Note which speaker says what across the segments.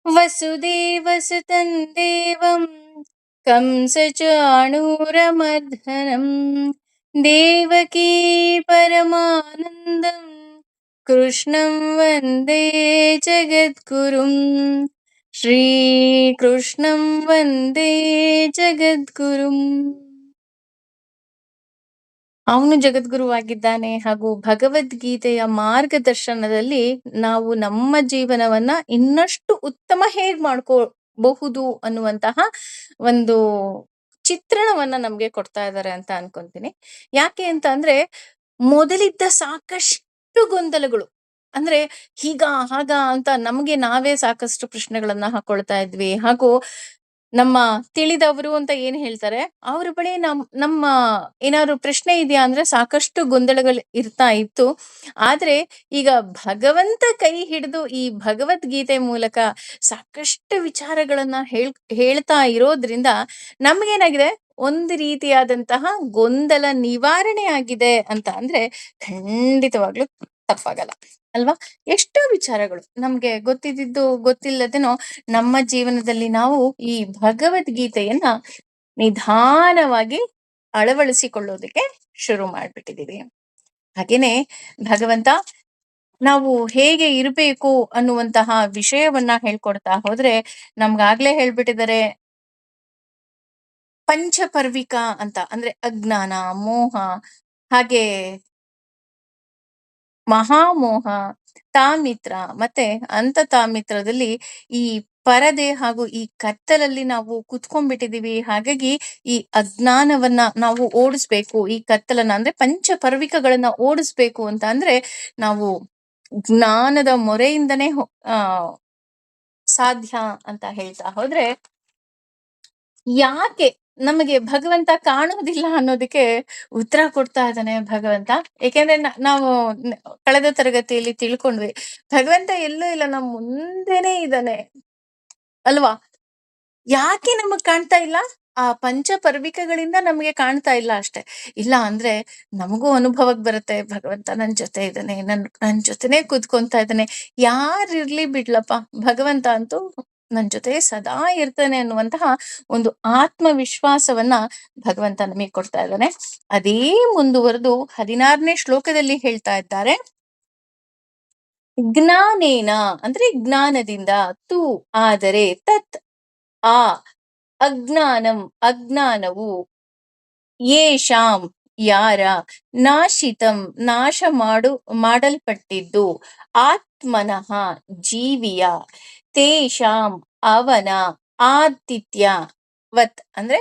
Speaker 1: ವಸುದೇವಸುತಂ ದೇವಂ ಕಂಸಚಾಣೂರಮರ್ದನಂ ದೇವಕೀ ಪರಮಾನಂದಂ ಕೃಷ್ಣಂ ವಂದೇ ಜಗದ್ಗುರುಂ ಶ್ರೀಕೃಷ್ಣಂ ವಂದೇ ಜಗದ್ಗುರುಂ. ಅವನು ಜಗದ್ಗುರುವಾಗಿದ್ದಾನೆ ಹಾಗೂ ಭಗವದ್ಗೀತೆಯ ಮಾರ್ಗದರ್ಶನದಲ್ಲಿ ನಾವು ನಮ್ಮ ಜೀವನವನ್ನ ಇನ್ನಷ್ಟು ಉತ್ತಮ ಹೇಗ್ ಮಾಡ್ಕೋಬಹುದು ಅನ್ನುವಂತಹ ಒಂದು ಚಿತ್ರಣವನ್ನ ನಮ್ಗೆ ಕೊಡ್ತಾ ಇದ್ದಾರೆ ಅಂತ ಅನ್ಕೊಂತೀನಿ. ಯಾಕೆ ಅಂತ ಅಂದ್ರೆ ಮೊದಲಿದ್ದ ಸಾಕಷ್ಟು ಗೊಂದಲಗಳು, ಅಂದ್ರೆ ಹೀಗ ಹಾಗ ಅಂತ ನಮ್ಗೆ ನಾವೇ ಸಾಕಷ್ಟು ಪ್ರಶ್ನೆಗಳನ್ನ ಹಾಕೊಳ್ತಾ ಇದ್ವಿ. ಹಾಗೂ ನಮ್ಮ ತಿಳಿದವರು ಅಂತ ಏನ್ ಹೇಳ್ತಾರೆ, ಅವ್ರ ಬಳಿ ನಮ್ಮ ಏನಾದ್ರು ಪ್ರಶ್ನೆ ಇದೆಯಾ ಅಂದ್ರೆ ಸಾಕಷ್ಟು ಗೊಂದಲಗಳು ಇರ್ತಾ ಇತ್ತು. ಆದ್ರೆ ಈಗ ಭಗವಂತ ಕೈ ಹಿಡಿದು ಈ ಭಗವದ್ಗೀತೆ ಮೂಲಕ ಸಾಕಷ್ಟು ವಿಚಾರಗಳನ್ನ ಹೇಳ್ತಾ ಇರೋದ್ರಿಂದ ನಮ್ಗೇನಾಗಿದೆ, ಒಂದು ರೀತಿಯಾದಂತಹ ಗೊಂದಲ ನಿವಾರಣೆ ಆಗಿದೆ ಅಂತ ಅಂದ್ರೆ ಖಂಡಿತವಾಗ್ಲೂ ತಪ್ಪಾಗಲ್ಲ ಅಲ್ವಾ? ಎಷ್ಟೋ ವಿಚಾರಗಳು ನಮ್ಗೆ ಗೊತ್ತಿದ್ದು ಗೊತ್ತಿಲ್ಲದೇನೋ ನಮ್ಮ ಜೀವನದಲ್ಲಿ ನಾವು ಈ ಭಗವದ್ಗೀತೆಯನ್ನ ನಿಧಾನವಾಗಿ ಅಳವಡಿಸಿಕೊಳ್ಳೋದಕ್ಕೆ ಶುರು ಮಾಡ್ಬಿಟ್ಟಿದೀವಿ. ಹಾಗೇನೆ ಭಗವಂತ ನಾವು ಹೇಗೆ ಇರಬೇಕು ಅನ್ನುವಂತಹ ವಿಷಯವನ್ನ ಹೇಳ್ಕೊಡ್ತಾ ಹೋದ್ರೆ ನಮ್ಗಾಗ್ಲೇ ಹೇಳ್ಬಿಟ್ಟಿದ್ದಾರೆ, ಪಂಚಪರ್ವಿಕ ಅಂತ. ಅಂದ್ರೆ ಅಜ್ಞಾನ, ಮೋಹ, ಹಾಗೆ ಮಹಾಮೋಹ, ತಾಮಿತ್ರ ಮತ್ತೆ ಅಂತ ತಾಮಿತ್ರದಲ್ಲಿ ಈ ಪರದೆ ಹಾಗೂ ಈ ಕತ್ತಲಲ್ಲಿ ನಾವು ಕುತ್ಕೊಂಡ್ಬಿಟ್ಟಿದೀವಿ. ಹಾಗಾಗಿ ಈ ಅಜ್ಞಾನವನ್ನ ನಾವು ಓಡಿಸ್ಬೇಕು, ಈ ಕತ್ತಲನ್ನ ಅಂದ್ರೆ ಪಂಚಪರ್ವಿಕಗಳನ್ನ ಓಡಿಸ್ಬೇಕು ಅಂತ ಅಂದ್ರೆ ನಾವು ಜ್ಞಾನದ ಮೊರೆಯಿಂದನೇ ಸಾಧ್ಯ ಅಂತ ಹೇಳ್ತಾ ಹೋದ್ರೆ, ಯಾಕೆ ನಮಗೆ ಭಗವಂತ ಕಾಣೋದಿಲ್ಲ ಅನ್ನೋದಕ್ಕೆ ಉತ್ತರ ಕೊಡ್ತಾ ಇದ್ದಾನೆ ಭಗವಂತ. ಏಕೆಂದ್ರೆ ನಾವು ಕಳೆದ ತರಗತಿಯಲ್ಲಿ ತಿಳ್ಕೊಂಡ್ವಿ, ಭಗವಂತ ಎಲ್ಲೂ ಇಲ್ಲ, ನಮ್ಮ ಮುಂದೆನೆ ಇದ್ದಾನೆ ಅಲ್ವಾ? ಯಾಕೆ ನಮಗ್ ಕಾಣ್ತಾ ಇಲ್ಲ? ಆ ಪಂಚಪರ್ವಿಕಗಳಿಂದ ನಮ್ಗೆ ಕಾಣ್ತಾ ಇಲ್ಲ ಅಷ್ಟೆ. ಇಲ್ಲ ಅಂದ್ರೆ ನಮಗೂ ಅನುಭವಕ್ ಬರುತ್ತೆ, ಭಗವಂತ ನನ್ ಜೊತೆ ಇದ್ದಾನೆ, ನನ್ ಜೊತೆನೆ ಕೂತ್ಕೊಂತಾ ಇದ್ದಾನೆ, ಯಾರಿರ್ಲಿ ಬಿಡ್ಲಪ್ಪ, ಭಗವಂತ ಅಂತೂ ನನ್ ಜೊತೆ ಸದಾ ಇರ್ತಾನೆ ಅನ್ನುವಂತಹ ಒಂದು ಆತ್ಮವಿಶ್ವಾಸವನ್ನ ಭಗವಂತ ನಮಗೆ ಕೊಡ್ತಾ ಇದ್ದಾನೆ. ಅದೇ ಮುಂದುವರೆದು 16ನೇ ಶ್ಲೋಕದಲ್ಲಿ ಹೇಳ್ತಾ ಇದ್ದಾರೆ, ಜ್ಞಾನೇನ ಅಂದ್ರೆ ಜ್ಞಾನದಿಂದ, ತು ಆದರೆ, ತತ್ ಆ, ಅಜ್ಞಾನಂ ಅಜ್ಞಾನವು, ಯೇಷಾಂ ಯಾರ, ನಾಶಿತಂ ಮಾಡಲ್ಪಟ್ಟಿದ್ದು, ಆತ್ಮನಃ ಜೀವಿಯ, ತೇಷಾಂ ಅವನ, ಆದಿತ್ಯ ವತ್ ಅಂದ್ರೆ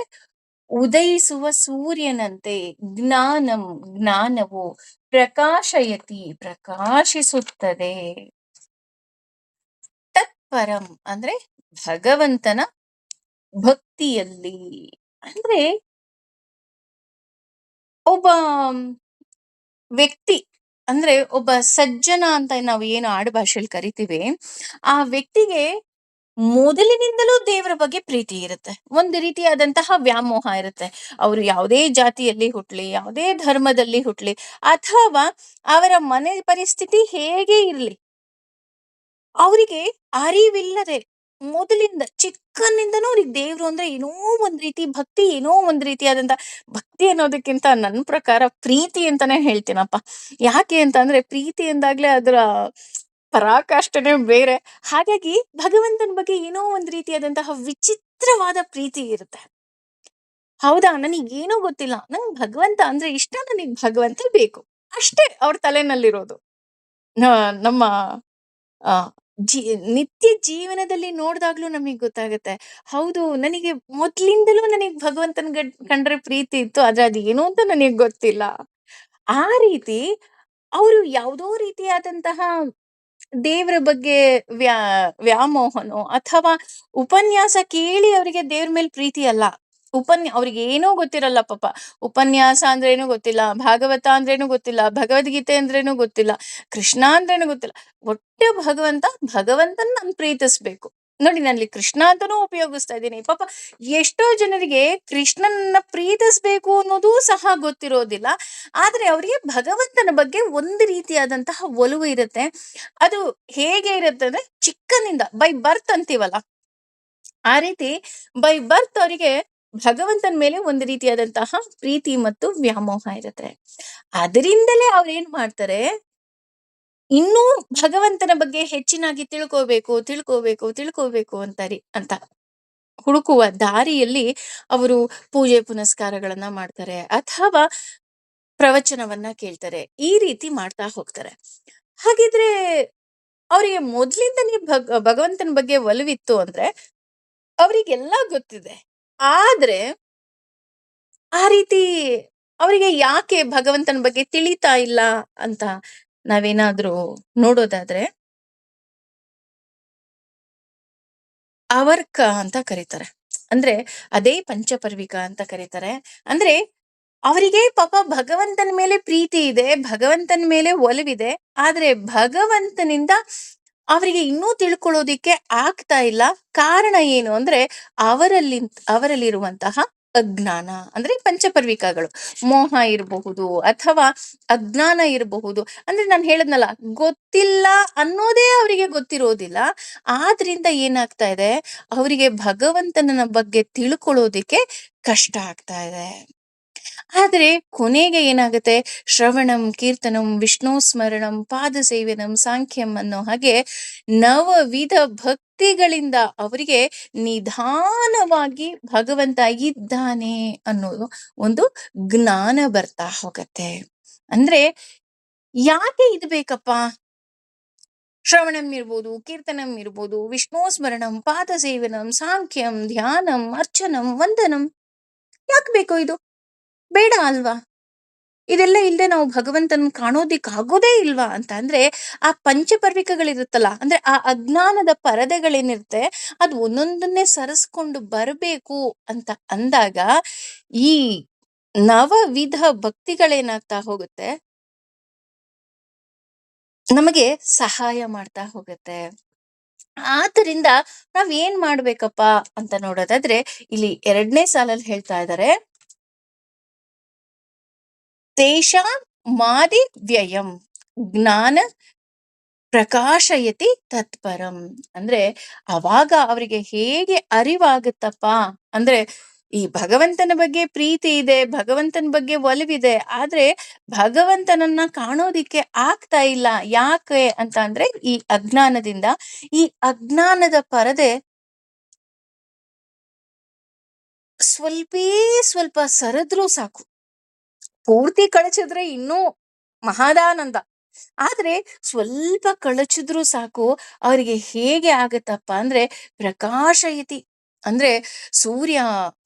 Speaker 1: ಉದಯಿಸುವ ಸೂರ್ಯನಂತೆ, ಜ್ಞಾನಂ ಜ್ಞಾನವು, ಪ್ರಕಾಶಯತಿ ಪ್ರಕಾಶಿಸುತ್ತದೆ, ತತ್ಪರಂ ಅಂದ್ರೆ ಭಗವಂತನ ಭಕ್ತಿಯಲ್ಲಿ. ಅಂದ್ರೆ ಒಬ್ಬ ವ್ಯಕ್ತಿ ಅಂದ್ರೆ ಒಬ್ಬ ಸಜ್ಜನ ಅಂತ ನಾವು ಏನು ಆಡು ಭಾಷೆಯಲ್ಲಿ ಕರಿತೀವಿ, ಆ ವ್ಯಕ್ತಿಗೆ ಮೊದಲಿನಿಂದಲೂ ದೇವರ ಬಗ್ಗೆ ಪ್ರೀತಿ ಇರುತ್ತೆ, ಒಂದು ರೀತಿಯಾದಂತಹ ವ್ಯಾಮೋಹ ಇರುತ್ತೆ. ಅವರು ಯಾವುದೇ ಜಾತಿಯಲ್ಲಿ ಹುಟ್ಲಿ, ಯಾವುದೇ ಧರ್ಮದಲ್ಲಿ ಹುಟ್ಲಿ, ಅಥವಾ ಅವರ ಮನೆ ಪರಿಸ್ಥಿತಿ ಹೇಗೆ ಇರ್ಲಿ, ಅವರಿಗೆ ಅರಿವಿಲ್ಲದೆ ಮೊದಲಿಂದ ಚಿಕ್ಕನಿಂದನೂ ಅವ್ರಿಗೆ ದೇವ್ರು ಅಂದ್ರೆ ಏನೋ ಒಂದ್ ರೀತಿ ಭಕ್ತಿ, ಏನೋ ಒಂದ್ ರೀತಿಯಾದಂತ ಭಕ್ತಿ ಅನ್ನೋದಕ್ಕಿಂತ ನನ್ನ ಪ್ರಕಾರ ಪ್ರೀತಿ ಅಂತಾನೆ ಹೇಳ್ತೀನಪ್ಪ. ಯಾಕೆ ಅಂತ ಅಂದ್ರೆ ಪ್ರೀತಿ ಎಂದಾಗ್ಲೇ ಅದರ ಪರಾಕಾಷ್ಠೆನೇ ಬೇರೆ. ಹಾಗಾಗಿ ಭಗವಂತನ ಬಗ್ಗೆ ಏನೋ ಒಂದ್ ರೀತಿಯಾದಂತಹ ವಿಚಿತ್ರವಾದ ಪ್ರೀತಿ ಇರುತ್ತೆ. ಹೌದಾ, ನನಗೇನೋ ಗೊತ್ತಿಲ್ಲ, ನಂಗ್ ಭಗವಂತ ಅಂದ್ರೆ ಇಷ್ಟ, ನನಗ್ ಭಗವಂತ ಬೇಕು ಅಷ್ಟೇ ಅವ್ರ ತಲೆನಲ್ಲಿರೋದು. ನಮ್ಮ ಆ ಜೀ ನಿತ್ಯ ಜೀವನದಲ್ಲಿ ನೋಡ್ದಾಗ್ಲೂ ನಮಗ್ ಗೊತ್ತಾಗತ್ತೆ, ಹೌದು ನನಗೆ ಮೊದ್ಲಿಂದಲೂ ನನಗ್ ಭಗವಂತನ ಕಂಡ್ರೆ ಪ್ರೀತಿ ಇತ್ತು, ಆದ್ರೆ ಅದು ಏನು ಅಂತ ನನಗ್ ಗೊತ್ತಿಲ್ಲ. ಆ ರೀತಿ ಅವರು ಯಾವುದೋ ರೀತಿಯಾದಂತಹ ದೇವರ ಬಗ್ಗೆ ವ್ಯಾಮೋಹನೋ ಅಥವಾ ಉಪನ್ಯಾಸ ಕೇಳಿ ಅವರಿಗೆ ದೇವ್ರ ಮೇಲೆ ಪ್ರೀತಿ ಅಲ್ಲ. ಅವ್ರಿಗೆ ಏನೂ ಗೊತ್ತಿರಲ್ಲ ಪಾಪ. ಉಪನ್ಯಾಸ ಅಂದ್ರೇನು ಗೊತ್ತಿಲ್ಲ, ಭಾಗವತ ಅಂದ್ರೇನು ಗೊತ್ತಿಲ್ಲ, ಭಗವದ್ಗೀತೆ ಅಂದ್ರೇನು ಗೊತ್ತಿಲ್ಲ, ಕೃಷ್ಣ ಅಂದ್ರೇನು ಗೊತ್ತಿಲ್ಲ. ಒಟ್ಟೆ ಭಗವಂತನ್ ನಾನ್ ಪ್ರೀತಿಸ್ಬೇಕು ನೋಡಿ ನಾನಲ್ಲಿ ಕೃಷ್ಣ ಅಂತಾನೂ ಉಪಯೋಗಿಸ್ತಾ ಇದ್ದೀನಿ. ಪಾಪ ಎಷ್ಟೋ ಜನರಿಗೆ ಕೃಷ್ಣನನ್ನ ಪ್ರೀತಿಸ್ಬೇಕು ಅನ್ನೋದೂ ಸಹ ಗೊತ್ತಿರೋದಿಲ್ಲ. ಆದ್ರೆ ಅವರಿಗೆ ಭಗವಂತನ ಬಗ್ಗೆ ಒಂದು ರೀತಿಯಾದಂತಹ ಒಲವು ಇರುತ್ತೆ. ಅದು ಹೇಗೆ ಇರುತ್ತೆ ಅಂದ್ರೆ ಚಿಕ್ಕಂದಿಂದ ಬೈ ಬರ್ತ್ ಅಂತೀವಲ್ಲ, ಆ ರೀತಿ ಬೈ ಬರ್ತ್ ಅವರಿಗೆ ಭಗವಂತನ ಮೇಲೆ ಒಂದು ರೀತಿಯಾದಂತಹ ಪ್ರೀತಿ ಮತ್ತು ವ್ಯಾಮೋಹ ಇರುತ್ತೆ. ಅದರಿಂದಲೇ ಅವ್ರು ಏನ್ ಮಾಡ್ತಾರೆ, ಇನ್ನೂ ಭಗವಂತನ ಬಗ್ಗೆ ಹೆಚ್ಚಿನಾಗಿ ತಿಳ್ಕೋಬೇಕು ಅಂತ ಹುಡುಕುವ ದಾರಿಯಲ್ಲಿ ಅವರು ಪೂಜೆ ಪುನಸ್ಕಾರಗಳನ್ನ ಮಾಡ್ತಾರೆ, ಅಥವಾ ಪ್ರವಚನವನ್ನ ಕೇಳ್ತಾರೆ. ಈ ರೀತಿ ಮಾಡ್ತಾ ಹೋಗ್ತಾರೆ. ಹಾಗಿದ್ರೆ ಅವರಿಗೆ ಮೊದ್ಲಿಂದನೇ ಭಗವಂತನ ಬಗ್ಗೆ ಒಲವಿತ್ತು ಅಂದ್ರೆ ಅವರಿಗೆಲ್ಲ ಗೊತ್ತಿದೆ. ಆದ್ರೆ ಆ ರೀತಿ ಅವರಿಗೆ ಯಾಕೆ ಭಗವಂತನ ಬಗ್ಗೆ ತಿಳಿತಾ ಇಲ್ಲ ಅಂತ ನಾವೇನಾದ್ರೂ ನೋಡೋದಾದ್ರೆ, ಅವರ್ಕ ಅಂತ ಕರೀತಾರೆ. ಅಂದ್ರೆ ಅದೇ ಪಂಚಪರ್ವಿಕ ಅಂತ ಕರೀತಾರೆ. ಅಂದ್ರೆ ಅವರಿಗೆ ಪಾಪ ಭಗವಂತನ ಮೇಲೆ ಪ್ರೀತಿ ಇದೆ, ಭಗವಂತನ ಮೇಲೆ ಒಲವಿದೆ. ಆದ್ರೆ ಭಗವಂತನಿಂದ ಅವರಿಗೆ ಇನ್ನೂ ತಿಳ್ಕೊಳ್ಳೋದಿಕ್ಕೆ ಆಗ್ತಾ ಇಲ್ಲ. ಕಾರಣ ಏನು ಅಂದ್ರೆ ಅವರಲ್ಲಿ ಅವರಲ್ಲಿರುವಂತಹ ಅಜ್ಞಾನ. ಅಂದ್ರೆ ಪಂಚಪರ್ವಿಕಗಳು, ಮೋಹ ಇರಬಹುದು ಅಥವಾ ಅಜ್ಞಾನ ಇರಬಹುದು. ಅಂದ್ರೆ ನಾನು ಹೇಳದ್ನಲ್ಲ, ಗೊತ್ತಿಲ್ಲ ಅನ್ನೋದೇ ಅವರಿಗೆ ಗೊತ್ತಿರೋದಿಲ್ಲ. ಆದ್ರಿಂದ ಏನಾಗ್ತಾ ಇದೆ, ಅವರಿಗೆ ಭಗವಂತನ ಬಗ್ಗೆ ತಿಳ್ಕೊಳ್ಳೋದಿಕ್ಕೆ ಕಷ್ಟ ಆಗ್ತಾ ಇದೆ. ಆದ್ರೆ ಕೊನೆಗೆ ಏನಾಗುತ್ತೆ, ಶ್ರವಣಂ ಕೀರ್ತನಂ ವಿಷ್ಣು ಸ್ಮರಣಂ ಪಾದ ಸೇವನಂ ಸಾಂಖ್ಯಂ ಅನ್ನೋ ಹಾಗೆ ನವವಿಧ ಭಕ್ತಿಗಳಿಂದ ಅವರಿಗೆ ನಿಧಾನವಾಗಿ ಭಗವಂತ ಇದ್ದಾನೆ ಅನ್ನೋದು ಒಂದು ಜ್ಞಾನ ಬರ್ತಾ ಹೋಗತ್ತೆ. ಅಂದ್ರೆ ಯಾಕೆ ಇದು ಬೇಕಪ್ಪ? ಶ್ರವಣಂ ಇರ್ಬೋದು, ಕೀರ್ತನಂ ಇರ್ಬೋದು, ವಿಷ್ಣು ಸ್ಮರಣಂ ಪಾದ ಸೇವನಂ ಸಾಂಖ್ಯಂ ಧ್ಯಾನಂ ಅರ್ಚನಂ ವಂದನಂ, ಯಾಕೆ ಬೇಕು ಇದು? ಬೇಡ ಅಲ್ವಾ? ಇದೆಲ್ಲ ಇಲ್ಲದೆ ನಾವು ಭಗವಂತನ ಕಾಣೋದಿಕ್ ಆಗೋದೇ ಇಲ್ವಾ ಅಂತ ಅಂದ್ರೆ, ಆ ಪಂಚಪರ್ವಿಕಗಳಿರುತ್ತಲ್ಲ, ಅಂದ್ರೆ ಆ ಅಜ್ಞಾನದ ಪರದೆಗಳೇನಿರುತ್ತೆ, ಅದು ಒಂದೊಂದನ್ನೇ ಸರಿಸ್ಕೊಂಡು ಬರಬೇಕು ಅಂತ ಅಂದಾಗ ಈ ನವವಿಧ ಭಕ್ತಿಗಳೇನಾಗ್ತಾ ಹೋಗುತ್ತೆ, ನಮಗೆ ಸಹಾಯ ಮಾಡ್ತಾ ಹೋಗುತ್ತೆ. ಆದ್ದರಿಂದ ನಾವ್ ಏನ್ ಮಾಡ್ಬೇಕಪ್ಪ ಅಂತ ನೋಡೋದಾದ್ರೆ, ಇಲ್ಲಿ 2ನೇ ಸಾಲಲ್ಲಿ ಹೇಳ್ತಾ ಇದ್ದಾರೆ, ತೇಷಾಂ ಮಾದಿ ವ್ಯಯಂ ಜ್ಞಾನ ಪ್ರಕಾಶಯತಿ ತತ್ಪರಂ. ಅಂದ್ರೆ ಅವಾಗ ಅವರಿಗೆ ಹೇಗೆ ಅರಿವಾಗುತ್ತಪ್ಪ ಅಂದ್ರೆ, ಈ ಭಗವಂತನ ಬಗ್ಗೆ ಪ್ರೀತಿ ಇದೆ, ಭಗವಂತನ ಬಗ್ಗೆ ಒಲವಿದೆ, ಆದ್ರೆ ಭಗವಂತನನ್ನ ಕಾಣೋದಿಕ್ಕೆ ಆಗ್ತಾ ಇಲ್ಲ. ಯಾಕೆ ಅಂತ ಅಂದ್ರೆ ಈ ಅಜ್ಞಾನದಿಂದ. ಈ ಅಜ್ಞಾನದ ಪರದೆ ಸ್ವಲ್ಪೇ ಸ್ವಲ್ಪ ಸರಿದ್ರೂ ಸಾಕು, ಪೂರ್ತಿ ಕಳಚಿದ್ರೆ ಇನ್ನೂ ಮಹಾದಾನಂದ. ಆದ್ರೆ ಸ್ವಲ್ಪ ಕಳಚಿದ್ರೂ ಸಾಕು, ಅವರಿಗೆ ಹೇಗೆ ಆಗತ್ತಪ್ಪ ಅಂದ್ರೆ ಪ್ರಕಾಶಯತಿ. ಅಂದ್ರೆ ಸೂರ್ಯ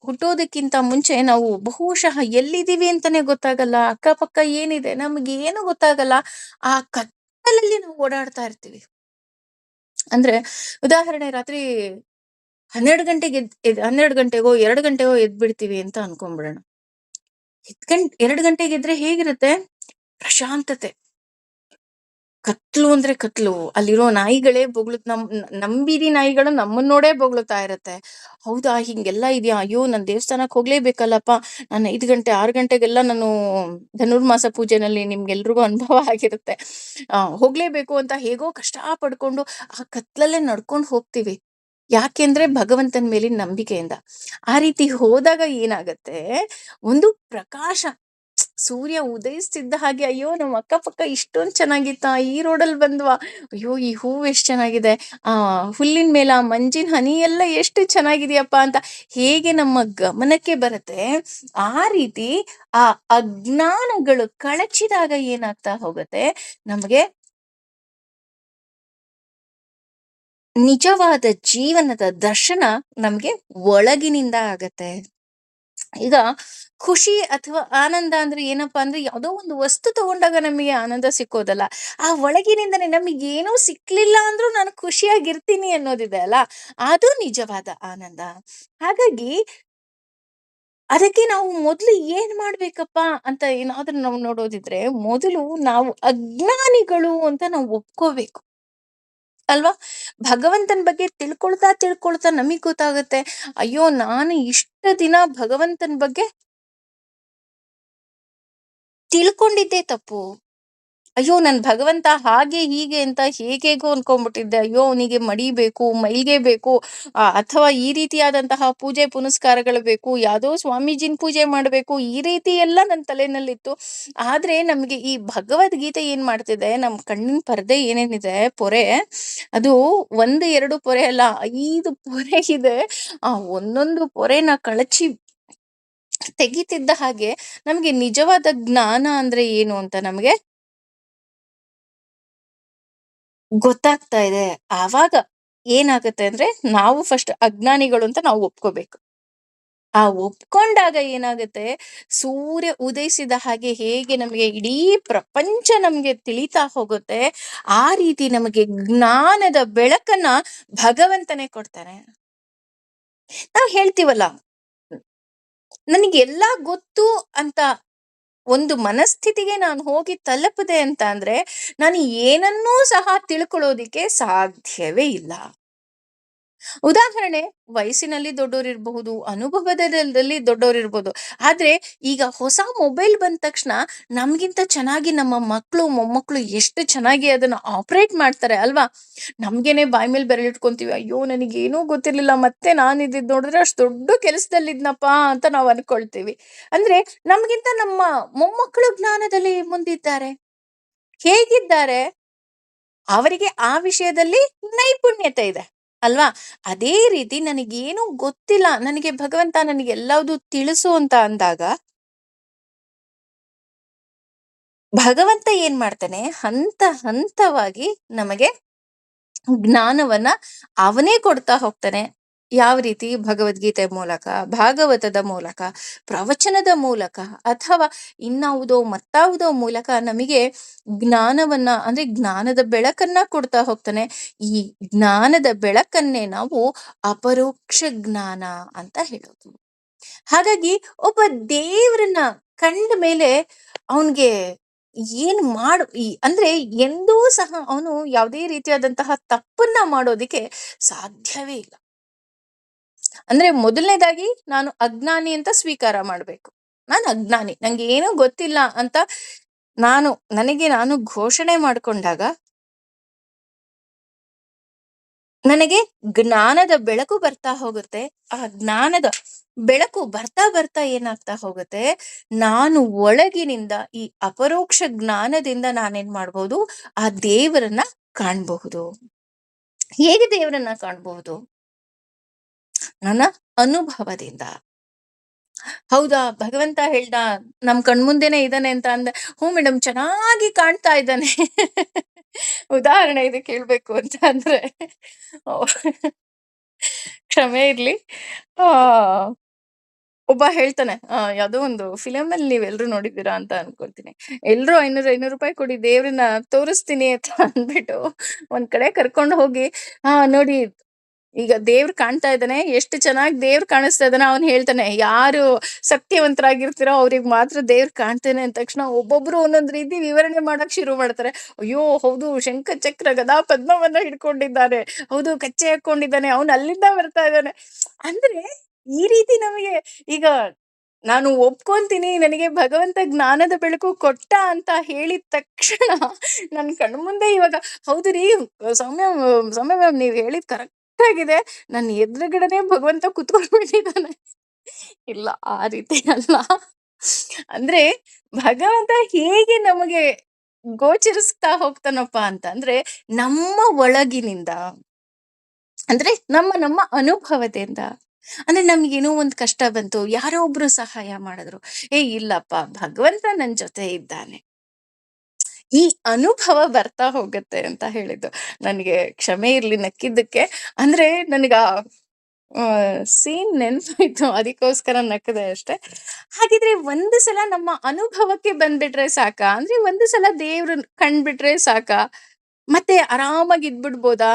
Speaker 1: ಹುಟ್ಟೋದಕ್ಕಿಂತ ಮುಂಚೆ ನಾವು ಬಹುಶಃ ಎಲ್ಲಿದ್ದೀವಿ ಅಂತಾನೆ ಗೊತ್ತಾಗಲ್ಲ, ಅಕ್ಕಪಕ್ಕ ಏನಿದೆ ನಮ್ಗೆ ಏನು ಗೊತ್ತಾಗಲ್ಲ. ಆ ಕತ್ತಲಲ್ಲಿ ನಾವು ಓಡಾಡ್ತಾ ಇರ್ತೀವಿ. ಅಂದ್ರೆ ಉದಾಹರಣೆ, ರಾತ್ರಿ 12 ಗಂಟೆಗೆ 12 ಗಂಟೆಗೋ 2 ಗಂಟೆಗೋ ಎದ್ಬಿಡ್ತೀವಿ ಅಂತ ಅನ್ಕೊಂಡ್ಬಿಡೋಣ. 2 ಗಂಟೆಗೆ ಎದ್ರೆ ಹೇಗಿರುತ್ತೆ? ಪ್ರಶಾಂತತೆ. ಕತ್ಲು ಅಂದ್ರೆ ಕತ್ಲು, ಅಲ್ಲಿರೋ ನಾಯಿಗಳೇ ನಮ್ ಬೀದಿ ನಾಯಿಗಳು ನಮ್ಮನ್ ನೋಡೇ ಬೊಗಳುತ್ತಾ ಇರತ್ತೆ. ಹೌದಾ, ಹಿಂಗೆಲ್ಲ ಇದೆಯಾ? ಅಯ್ಯೋ, ನಾನ್ ದೇವಸ್ಥಾನಕ್ ಹೋಗ್ಲೇಬೇಕಲ್ಲಪ್ಪ. ನಾನು 5 ಗಂಟೆ 6 ಗಂಟೆಗೆಲ್ಲ ನಾನು ಧನುರ್ಮಾಸ ಪೂಜೆನಲ್ಲಿ ನಿಮ್ಗೆಲ್ರಿಗೂ ಅನುಭವ ಆಗಿರುತ್ತೆ. ಹೋಗ್ಲೇಬೇಕು ಅಂತ ಹೇಗೋ ಕಷ್ಟ ಪಡ್ಕೊಂಡು ಆ ಕತ್ಲಲ್ಲೇ ನಡ್ಕೊಂಡು ಹೋಗ್ತೀವಿ. ಯಾಕೆಂದ್ರೆ ಭಗವಂತನ ಮೇಲಿನ ನಂಬಿಕೆಯಿಂದ. ಆ ರೀತಿ ಹೋದಾಗ ಏನಾಗತ್ತೆ, ಒಂದು ಪ್ರಕಾಶ, ಸೂರ್ಯ ಉದಯಿಸ್ತಿದ್ದ ಹಾಗೆ, ಅಯ್ಯೋ ನಮ್ಮ ಅಕ್ಕಪಕ್ಕ ಇಷ್ಟೊಂದ್ ಚೆನ್ನಾಗಿತ್ತ, ಈ ರೋಡಲ್ಲಿ ಬಂದ್ವಾ, ಅಯ್ಯೋ ಈ ಹೂವು ಎಷ್ಟ್ ಚೆನ್ನಾಗಿದೆ, ಆ ಹುಲ್ಲಿನ ಮೇಲೆ ಆ ಮಂಜಿನ ಹನಿ ಎಲ್ಲ ಎಷ್ಟು ಚೆನ್ನಾಗಿದೆಯಪ್ಪ ಅಂತ ಹೇಗೆ ನಮ್ಮ ಗಮನಕ್ಕೆ ಬರುತ್ತೆ, ಆ ರೀತಿ ಆ ಅಜ್ಞಾನಗಳು ಕಳಚಿದಾಗ ಏನಾಗ್ತಾ ಹೋಗುತ್ತೆ, ನಮಗೆ ನಿಜವಾದ ಜೀವನದ ದರ್ಶನ ನಮ್ಗೆ ಒಳಗಿನಿಂದ ಆಗತ್ತೆ. ಈಗ ಖುಷಿ ಅಥವಾ ಆನಂದ ಅಂದ್ರೆ ಏನಪ್ಪಾ ಅಂದ್ರೆ, ಯಾವುದೋ ಒಂದು ವಸ್ತು ತಗೊಂಡಾಗ ನಮಗೆ ಆನಂದ ಸಿಕ್ಕೋದಲ್ಲ, ಆ ಒಳಗಿನಿಂದನೇ ನಮಗೆ ಏನೂ ಸಿಕ್ಲಿಲ್ಲ ಅಂದ್ರೂ ನಾನು ಖುಷಿಯಾಗಿರ್ತೀನಿ ಅನ್ನೋದಿದೆ ಅಲ್ಲ, ಅದು ನಿಜವಾದ ಆನಂದ. ಹಾಗಾಗಿ ಅದಕ್ಕೆ ನಾವು ಮೊದಲು ಏನ್ ಮಾಡ್ಬೇಕಪ್ಪ ಅಂತ ಏನಾದ್ರೂ ನಾವು ನೋಡೋದಿದ್ರೆ, ಮೊದಲು ನಾವು ಅಜ್ಞಾನಿಗಳು ಅಂತ ನಾವು ಒಪ್ಕೋಬೇಕು. ಅಲ್ವಾ? ಭಗವಂತನ ಬಗ್ಗೆ ತಿಳ್ಕೊಳ್ತಾ ನಮಗ್ ಗೊತ್ತಾಗತ್ತೆ, ಅಯ್ಯೋ ನಾನು ಇಷ್ಟ ದಿನ ಭಗವಂತನ ಬಗ್ಗೆ ತಿಳ್ಕೊಂಡಿದ್ದೇ ತಪ್ಪು. ಅಯ್ಯೋ ನನ್ ಭಗವಂತ ಹಾಗೆ ಹೀಗೆ ಅಂತ ಹೇಗೇಗೋ ಅನ್ಕೊಂಡ್ಬಿಟ್ಟಿದ್ದೆ. ಅಯ್ಯೋ ಅವನಿಗೆ ಮಡಿ ಬೇಕು, ಮೈಲ್ಗೆ ಬೇಕು, ಅಥವಾ ಈ ರೀತಿಯಾದಂತಹ ಪೂಜೆ ಪುನಸ್ಕಾರಗಳು ಬೇಕು, ಯಾವ್ದೋ ಸ್ವಾಮೀಜಿನ್ ಪೂಜೆ ಮಾಡ್ಬೇಕು, ಈ ರೀತಿ ಎಲ್ಲ ನನ್ನ ತಲೆನಲ್ಲಿತ್ತು. ಆದ್ರೆ ನಮ್ಗೆ ಈ ಭಗವದ್ಗೀತೆ ಏನ್ ಮಾಡ್ತಿದೆ, ನಮ್ ಕಣ್ಣಿನ ಪರ್ದೆ ಏನೇನಿದೆ ಪೊರೆ, ಅದು ಒಂದು ಎರಡು ಪೊರೆ ಅಲ್ಲ, 5 ಪೊರೆ ಇದೆ. ಆ ಒಂದೊಂದು ಪೊರೆನ ಕಳಚಿ ತೆಗಿತಿದ್ದ ಹಾಗೆ ನಮ್ಗೆ ನಿಜವಾದ ಜ್ಞಾನ ಅಂದ್ರೆ ಏನು ಅಂತ ನಮ್ಗೆ ಗೊತ್ತಾಗ್ತಾ ಇದೆ. ಆವಾಗ ಏನಾಗತ್ತೆ ಅಂದ್ರೆ, ನಾವು ಫಸ್ಟ್ ಅಜ್ಞಾನಿಗಳು ಅಂತ ನಾವು ಒಪ್ಕೋಬೇಕು. ಆ ಒಪ್ಕೊಂಡಾಗ ಏನಾಗತ್ತೆ, ಸೂರ್ಯ ಉದಯಿಸಿದ ಹಾಗೆ ಹೇಗೆ ನಮಗೆ ಇಡೀ ಪ್ರಪಂಚ ನಮ್ಗೆ ತಿಳಿತಾ ಹೋಗುತ್ತೆ, ಆ ರೀತಿ ನಮಗೆ ಜ್ಞಾನದ ಬೆಳಕನ್ನ ಭಗವಂತನೇ ಕೊಡ್ತಾನೆ. ನಾವ್ ಹೇಳ್ತೀವಲ್ಲ, ನನಗೆಲ್ಲಾ ಗೊತ್ತು ಅಂತ ಒಂದು ಮನಸ್ಥಿತಿಗೆ ನಾನು ಹೋಗಿ ತಲುಪದೆ ಅಂತ ಅಂದ್ರೆ, ನಾನು ಏನನ್ನೂ ಸಹ ತಿಳ್ಕೊಳ್ಳೋದಿಕ್ಕೆ ಸಾಧ್ಯವೇ ಇಲ್ಲ. ಉದಾಹರಣೆ, ವಯಸ್ಸಿನಲ್ಲಿ ದೊಡ್ಡೋರಿರಬಹುದು, ಅನುಭವದಲ್ಲಿ ದೊಡ್ಡೋರಿರ್ಬೋದು. ಆದ್ರೆ ಈಗ ಹೊಸ ಮೊಬೈಲ್ ಬಂದ ತಕ್ಷಣ ನಮ್ಗಿಂತ ಚೆನ್ನಾಗಿ ನಮ್ಮ ಮಕ್ಕಳು ಮೊಮ್ಮಕ್ಕಳು ಎಷ್ಟು ಚೆನ್ನಾಗಿ ಅದನ್ನ ಆಪರೇಟ್ ಮಾಡ್ತಾರೆ ಅಲ್ವಾ? ನಮ್ಗೇನೆ ಬಾಯಿ ಮೇಲೆ ಬೆರಳಿಟ್ಕೊಂತೀವಿ, ಅಯ್ಯೋ ನನಗೇನೂ ಗೊತ್ತಿರ್ಲಿಲ್ಲ, ಮತ್ತೆ ನಾನು ಇದ್ದಿದ್ ನೋಡಿದ್ರೆ ಅಷ್ಟು ದೊಡ್ಡ ಕೆಲಸದಲ್ಲಿದ್ನಪ್ಪ ಅಂತ ನಾವು ಅನ್ಕೊಳ್ತೀವಿ. ಅಂದ್ರೆ ನಮ್ಗಿಂತ ನಮ್ಮ ಮೊಮ್ಮಕ್ಕಳು ಜ್ಞಾನದಲ್ಲಿ ಮುಂದಿದ್ದಾರೆ. ಹೇಗಿದ್ದಾರೆ? ಅವರಿಗೆ ಆ ವಿಷಯದಲ್ಲಿ ನೈಪುಣ್ಯತೆ ಇದೆ ಅಲ್ವಾ? ಅದೇ ರೀತಿ ನನಗೇನು ಗೊತ್ತಿಲ್ಲ, ನನಗೆ ಭಗವಂತ ನನಗೆ ಎಲ್ಲವುದು ತಿಳಿಸು ಅಂತ ಅಂದಾಗ, ಭಗವಂತ ಏನ್ ಮಾಡ್ತಾನೆ, ಹಂತ ಹಂತವಾಗಿ ನಮಗೆ ಜ್ಞಾನವನ್ನ ಅವನೇ ಕೊಡ್ತಾ ಹೋಗ್ತಾನೆ. ಯಾವ ರೀತಿ? ಭಗವದ್ಗೀತೆ ಮೂಲಕ, ಭಾಗವತದ ಮೂಲಕ, ಪ್ರವಚನದ ಮೂಲಕ, ಅಥವಾ ಇನ್ನಾವುದೋ ಮತ್ತಾವುದೋ ಮೂಲಕ ನಮಗೆ ಜ್ಞಾನವನ್ನ, ಅಂದ್ರೆ ಜ್ಞಾನದ ಬೆಳಕನ್ನ ಕೊಡ್ತಾ ಹೋಗ್ತಾನೆ. ಈ ಜ್ಞಾನದ ಬೆಳಕನ್ನೇ ನಾವು ಅಪರೋಕ್ಷ ಜ್ಞಾನ ಅಂತ ಹೇಳೋದು. ಹಾಗಾಗಿ ಒಬ್ಬ ದೇವ್ರನ್ನ ಕಂಡ ಮೇಲೆ ಅವನ್ಗೆ ಏನ್ ಮಾಡು ಅಂದ್ರೆ ಎಂದೂ ಸಹ ಅವನು ಯಾವುದೇ ರೀತಿಯಾದಂತಹ ತಪ್ಪನ್ನ ಮಾಡೋದಿಕ್ಕೆ ಸಾಧ್ಯವೇ ಇಲ್ಲ. ಅಂದ್ರೆ ಮೊದಲನೇದಾಗಿ ನಾನು ಅಜ್ಞಾನಿ ಅಂತ ಸ್ವೀಕಾರ ಮಾಡ್ಬೇಕು. ನಾನು ಅಜ್ಞಾನಿ, ನಂಗೆ ಏನೂ ಗೊತ್ತಿಲ್ಲ ಅಂತ ನಾನು ನನಗೆ ನಾನು ಘೋಷಣೆ ಮಾಡ್ಕೊಂಡಾಗ, ನನಗೆ ಜ್ಞಾನದ ಬೆಳಕು ಬರ್ತಾ ಹೋಗುತ್ತೆ. ಆ ಜ್ಞಾನದ ಬೆಳಕು ಬರ್ತಾ ಬರ್ತಾ ಏನಾಗ್ತಾ ಹೋಗುತ್ತೆ, ನಾನು ಒಳಗಿನಿಂದ ಈ ಅಪರೋಕ್ಷ ಜ್ಞಾನದಿಂದ ನಾನೇನ್ ಮಾಡ್ಬೋದು, ಆ ದೇವರನ್ನ ಕಾಣಬಹುದು. ಹೇಗೆ ದೇವರನ್ನ ಕಾಣಬಹುದು? ನನ್ನ ಅನುಭವದಿಂದ. ಹೌದಾ, ಭಗವಂತ ಹೇಳ್ದ ನಮ್ ಕಣ್ಮುಂದೆನೆ ಇದ್ದಾನೆ ಅಂತ ಅಂದ, ಹ್ಞೂ ಮೇಡಮ್ ಚೆನ್ನಾಗಿ ಕಾಣ್ತಾ ಇದ್ದಾನೆ. ಉದಾಹರಣೆ ಇದಕ್ಕೆ ಹೇಳ್ಬೇಕು ಅಂತ ಅಂದ್ರೆ, ಕ್ಷಮೆ ಇರ್ಲಿ. ಆ ಒಬ್ಬ ಹೇಳ್ತಾನೆ, ಯಾವ್ದೋ ಒಂದು ಫಿಲಮ್ ಅಲ್ಲಿ ನೀವೆಲ್ರೂ ನೋಡಿದ್ದೀರಾ ಅಂತ ಅನ್ಕೊಳ್ತೀನಿ. ಎಲ್ರೂ 500 ಕೊಡಿ ದೇವ್ರನ್ನ ತೋರಿಸ್ತೀನಿ ಅಂತ ಅಂದ್ಬಿಟ್ಟು ಒಂದ್ ಕಡೆ ಕರ್ಕೊಂಡು ಹೋಗಿ, ನೋಡಿ ಈಗ ದೇವ್ರು ಕಾಣ್ತಾ ಇದ್ದಾನೆ, ಎಷ್ಟು ಚೆನ್ನಾಗಿ ದೇವ್ರು ಕಾಣಿಸ್ತಾ ಇದ್ದಾನೆ. ಅವ್ನು ಹೇಳ್ತಾನೆ, ಯಾರು ಸತ್ಯವಂತರಾಗಿರ್ತೀರೋ ಅವ್ರಿಗೆ ಮಾತ್ರ ದೇವ್ರು ಕಾಣ್ತೇನೆ ಅಂದ ತಕ್ಷಣ ಒಬ್ಬೊಬ್ರು ಒಂದೊಂದ್ ರೀತಿ ವಿವರಣೆ ಮಾಡಕ್ ಶುರು ಮಾಡ್ತಾರೆ. ಅಯ್ಯೋ ಹೌದು, ಶಂಖ ಚಕ್ರ ಗದಾ ಪದ್ಮವನ್ನ ಹಿಡ್ಕೊಂಡಿದ್ದಾನೆ, ಹೌದು ಕಚ್ಚೆ ಹಾಕೊಂಡಿದ್ದಾನೆ, ಅವ್ನು ಅಲ್ಲಿಂದ ಬರ್ತಾ ಇದ್ದಾನೆ. ಅಂದ್ರೆ ಈ ರೀತಿ ನಮಗೆ ಈಗ ನಾನು ಒಪ್ಕೊಂತೀನಿ, ನನಗೆ ಭಗವಂತ ಜ್ಞಾನದ ಬೆಳಕು ಕೊಟ್ಟ ಅಂತ ಹೇಳಿದ ತಕ್ಷಣ ನನ್ ಕಣ್ಮುಂದೆ ಇವಾಗ, ಹೌದು ರೀ ಸೌಮ್ಯ, ಸೌಮ್ಯ ಮ್ಯಾಮ್ ನೀವ್ ಹೇಳಿದ್ ಕರೆಕ್ಟ್ ಆಗಿದೆ, ನನ್ನ ಎದುರುಗಡೆನೆ ಭಗವಂತ ಕುತ್ಕೊಂಡ್ಬಿಟ್ಟಿದ್ದಾನೆ. ಇಲ್ಲ, ಆ ರೀತಿ ಅಲ್ಲ. ಅಂದ್ರೆ ಭಗವಂತ ಹೇಗೆ ನಮಗೆ ಗೋಚರಿಸ್ತಾ ಹೋಗ್ತಾನಪ್ಪ ಅಂತ ಅಂದ್ರೆ, ನಮ್ಮ ಒಳಗಿನಿಂದ, ಅಂದ್ರೆ ನಮ್ಮ ನಮ್ಮ ಅನುಭವದಿಂದ. ಅಂದ್ರೆ ನಮ್ಗೇನೋ ಒಂದ್ ಕಷ್ಟ ಬಂತು, ಯಾರೋ ಒಬ್ರು ಸಹಾಯ ಮಾಡಿದ್ರು, ಇಲ್ಲಪ್ಪ ಭಗವಂತ ನನ್ ಜೊತೆ ಇದ್ದಾನೆ, ಈ ಅನುಭವ ಬರ್ತಾ ಹೋಗುತ್ತೆ ಅಂತ ಹೇಳಿದ್ದು. ನನಗೆ ಕ್ಷಮೆ ಇರ್ಲಿ ನಕ್ಕಿದ್ದಕ್ಕೆ. ಅಂದ್ರೆ ನನಗ ಆ ಸೀನ್ ನೆನ್ಪಾಯ್ತು, ಅದಕ್ಕೋಸ್ಕರ ನಕ್ಕದೆ ಅಷ್ಟೆ. ಹಾಗಿದ್ರೆ ಒಂದು ಸಲ ನಮ್ಮ ಅನುಭವಕ್ಕೆ ಬಂದ್ಬಿಟ್ರೆ ಸಾಕಾ? ಅಂದ್ರೆ ಒಂದು ಸಲ ದೇವ್ರನ್ ಕಂಡ್ಬಿಟ್ರೆ ಸಾಕಾ? ಮತ್ತೆ ಆರಾಮಾಗಿ ಇದ್ಬಿಡ್ಬೋದಾ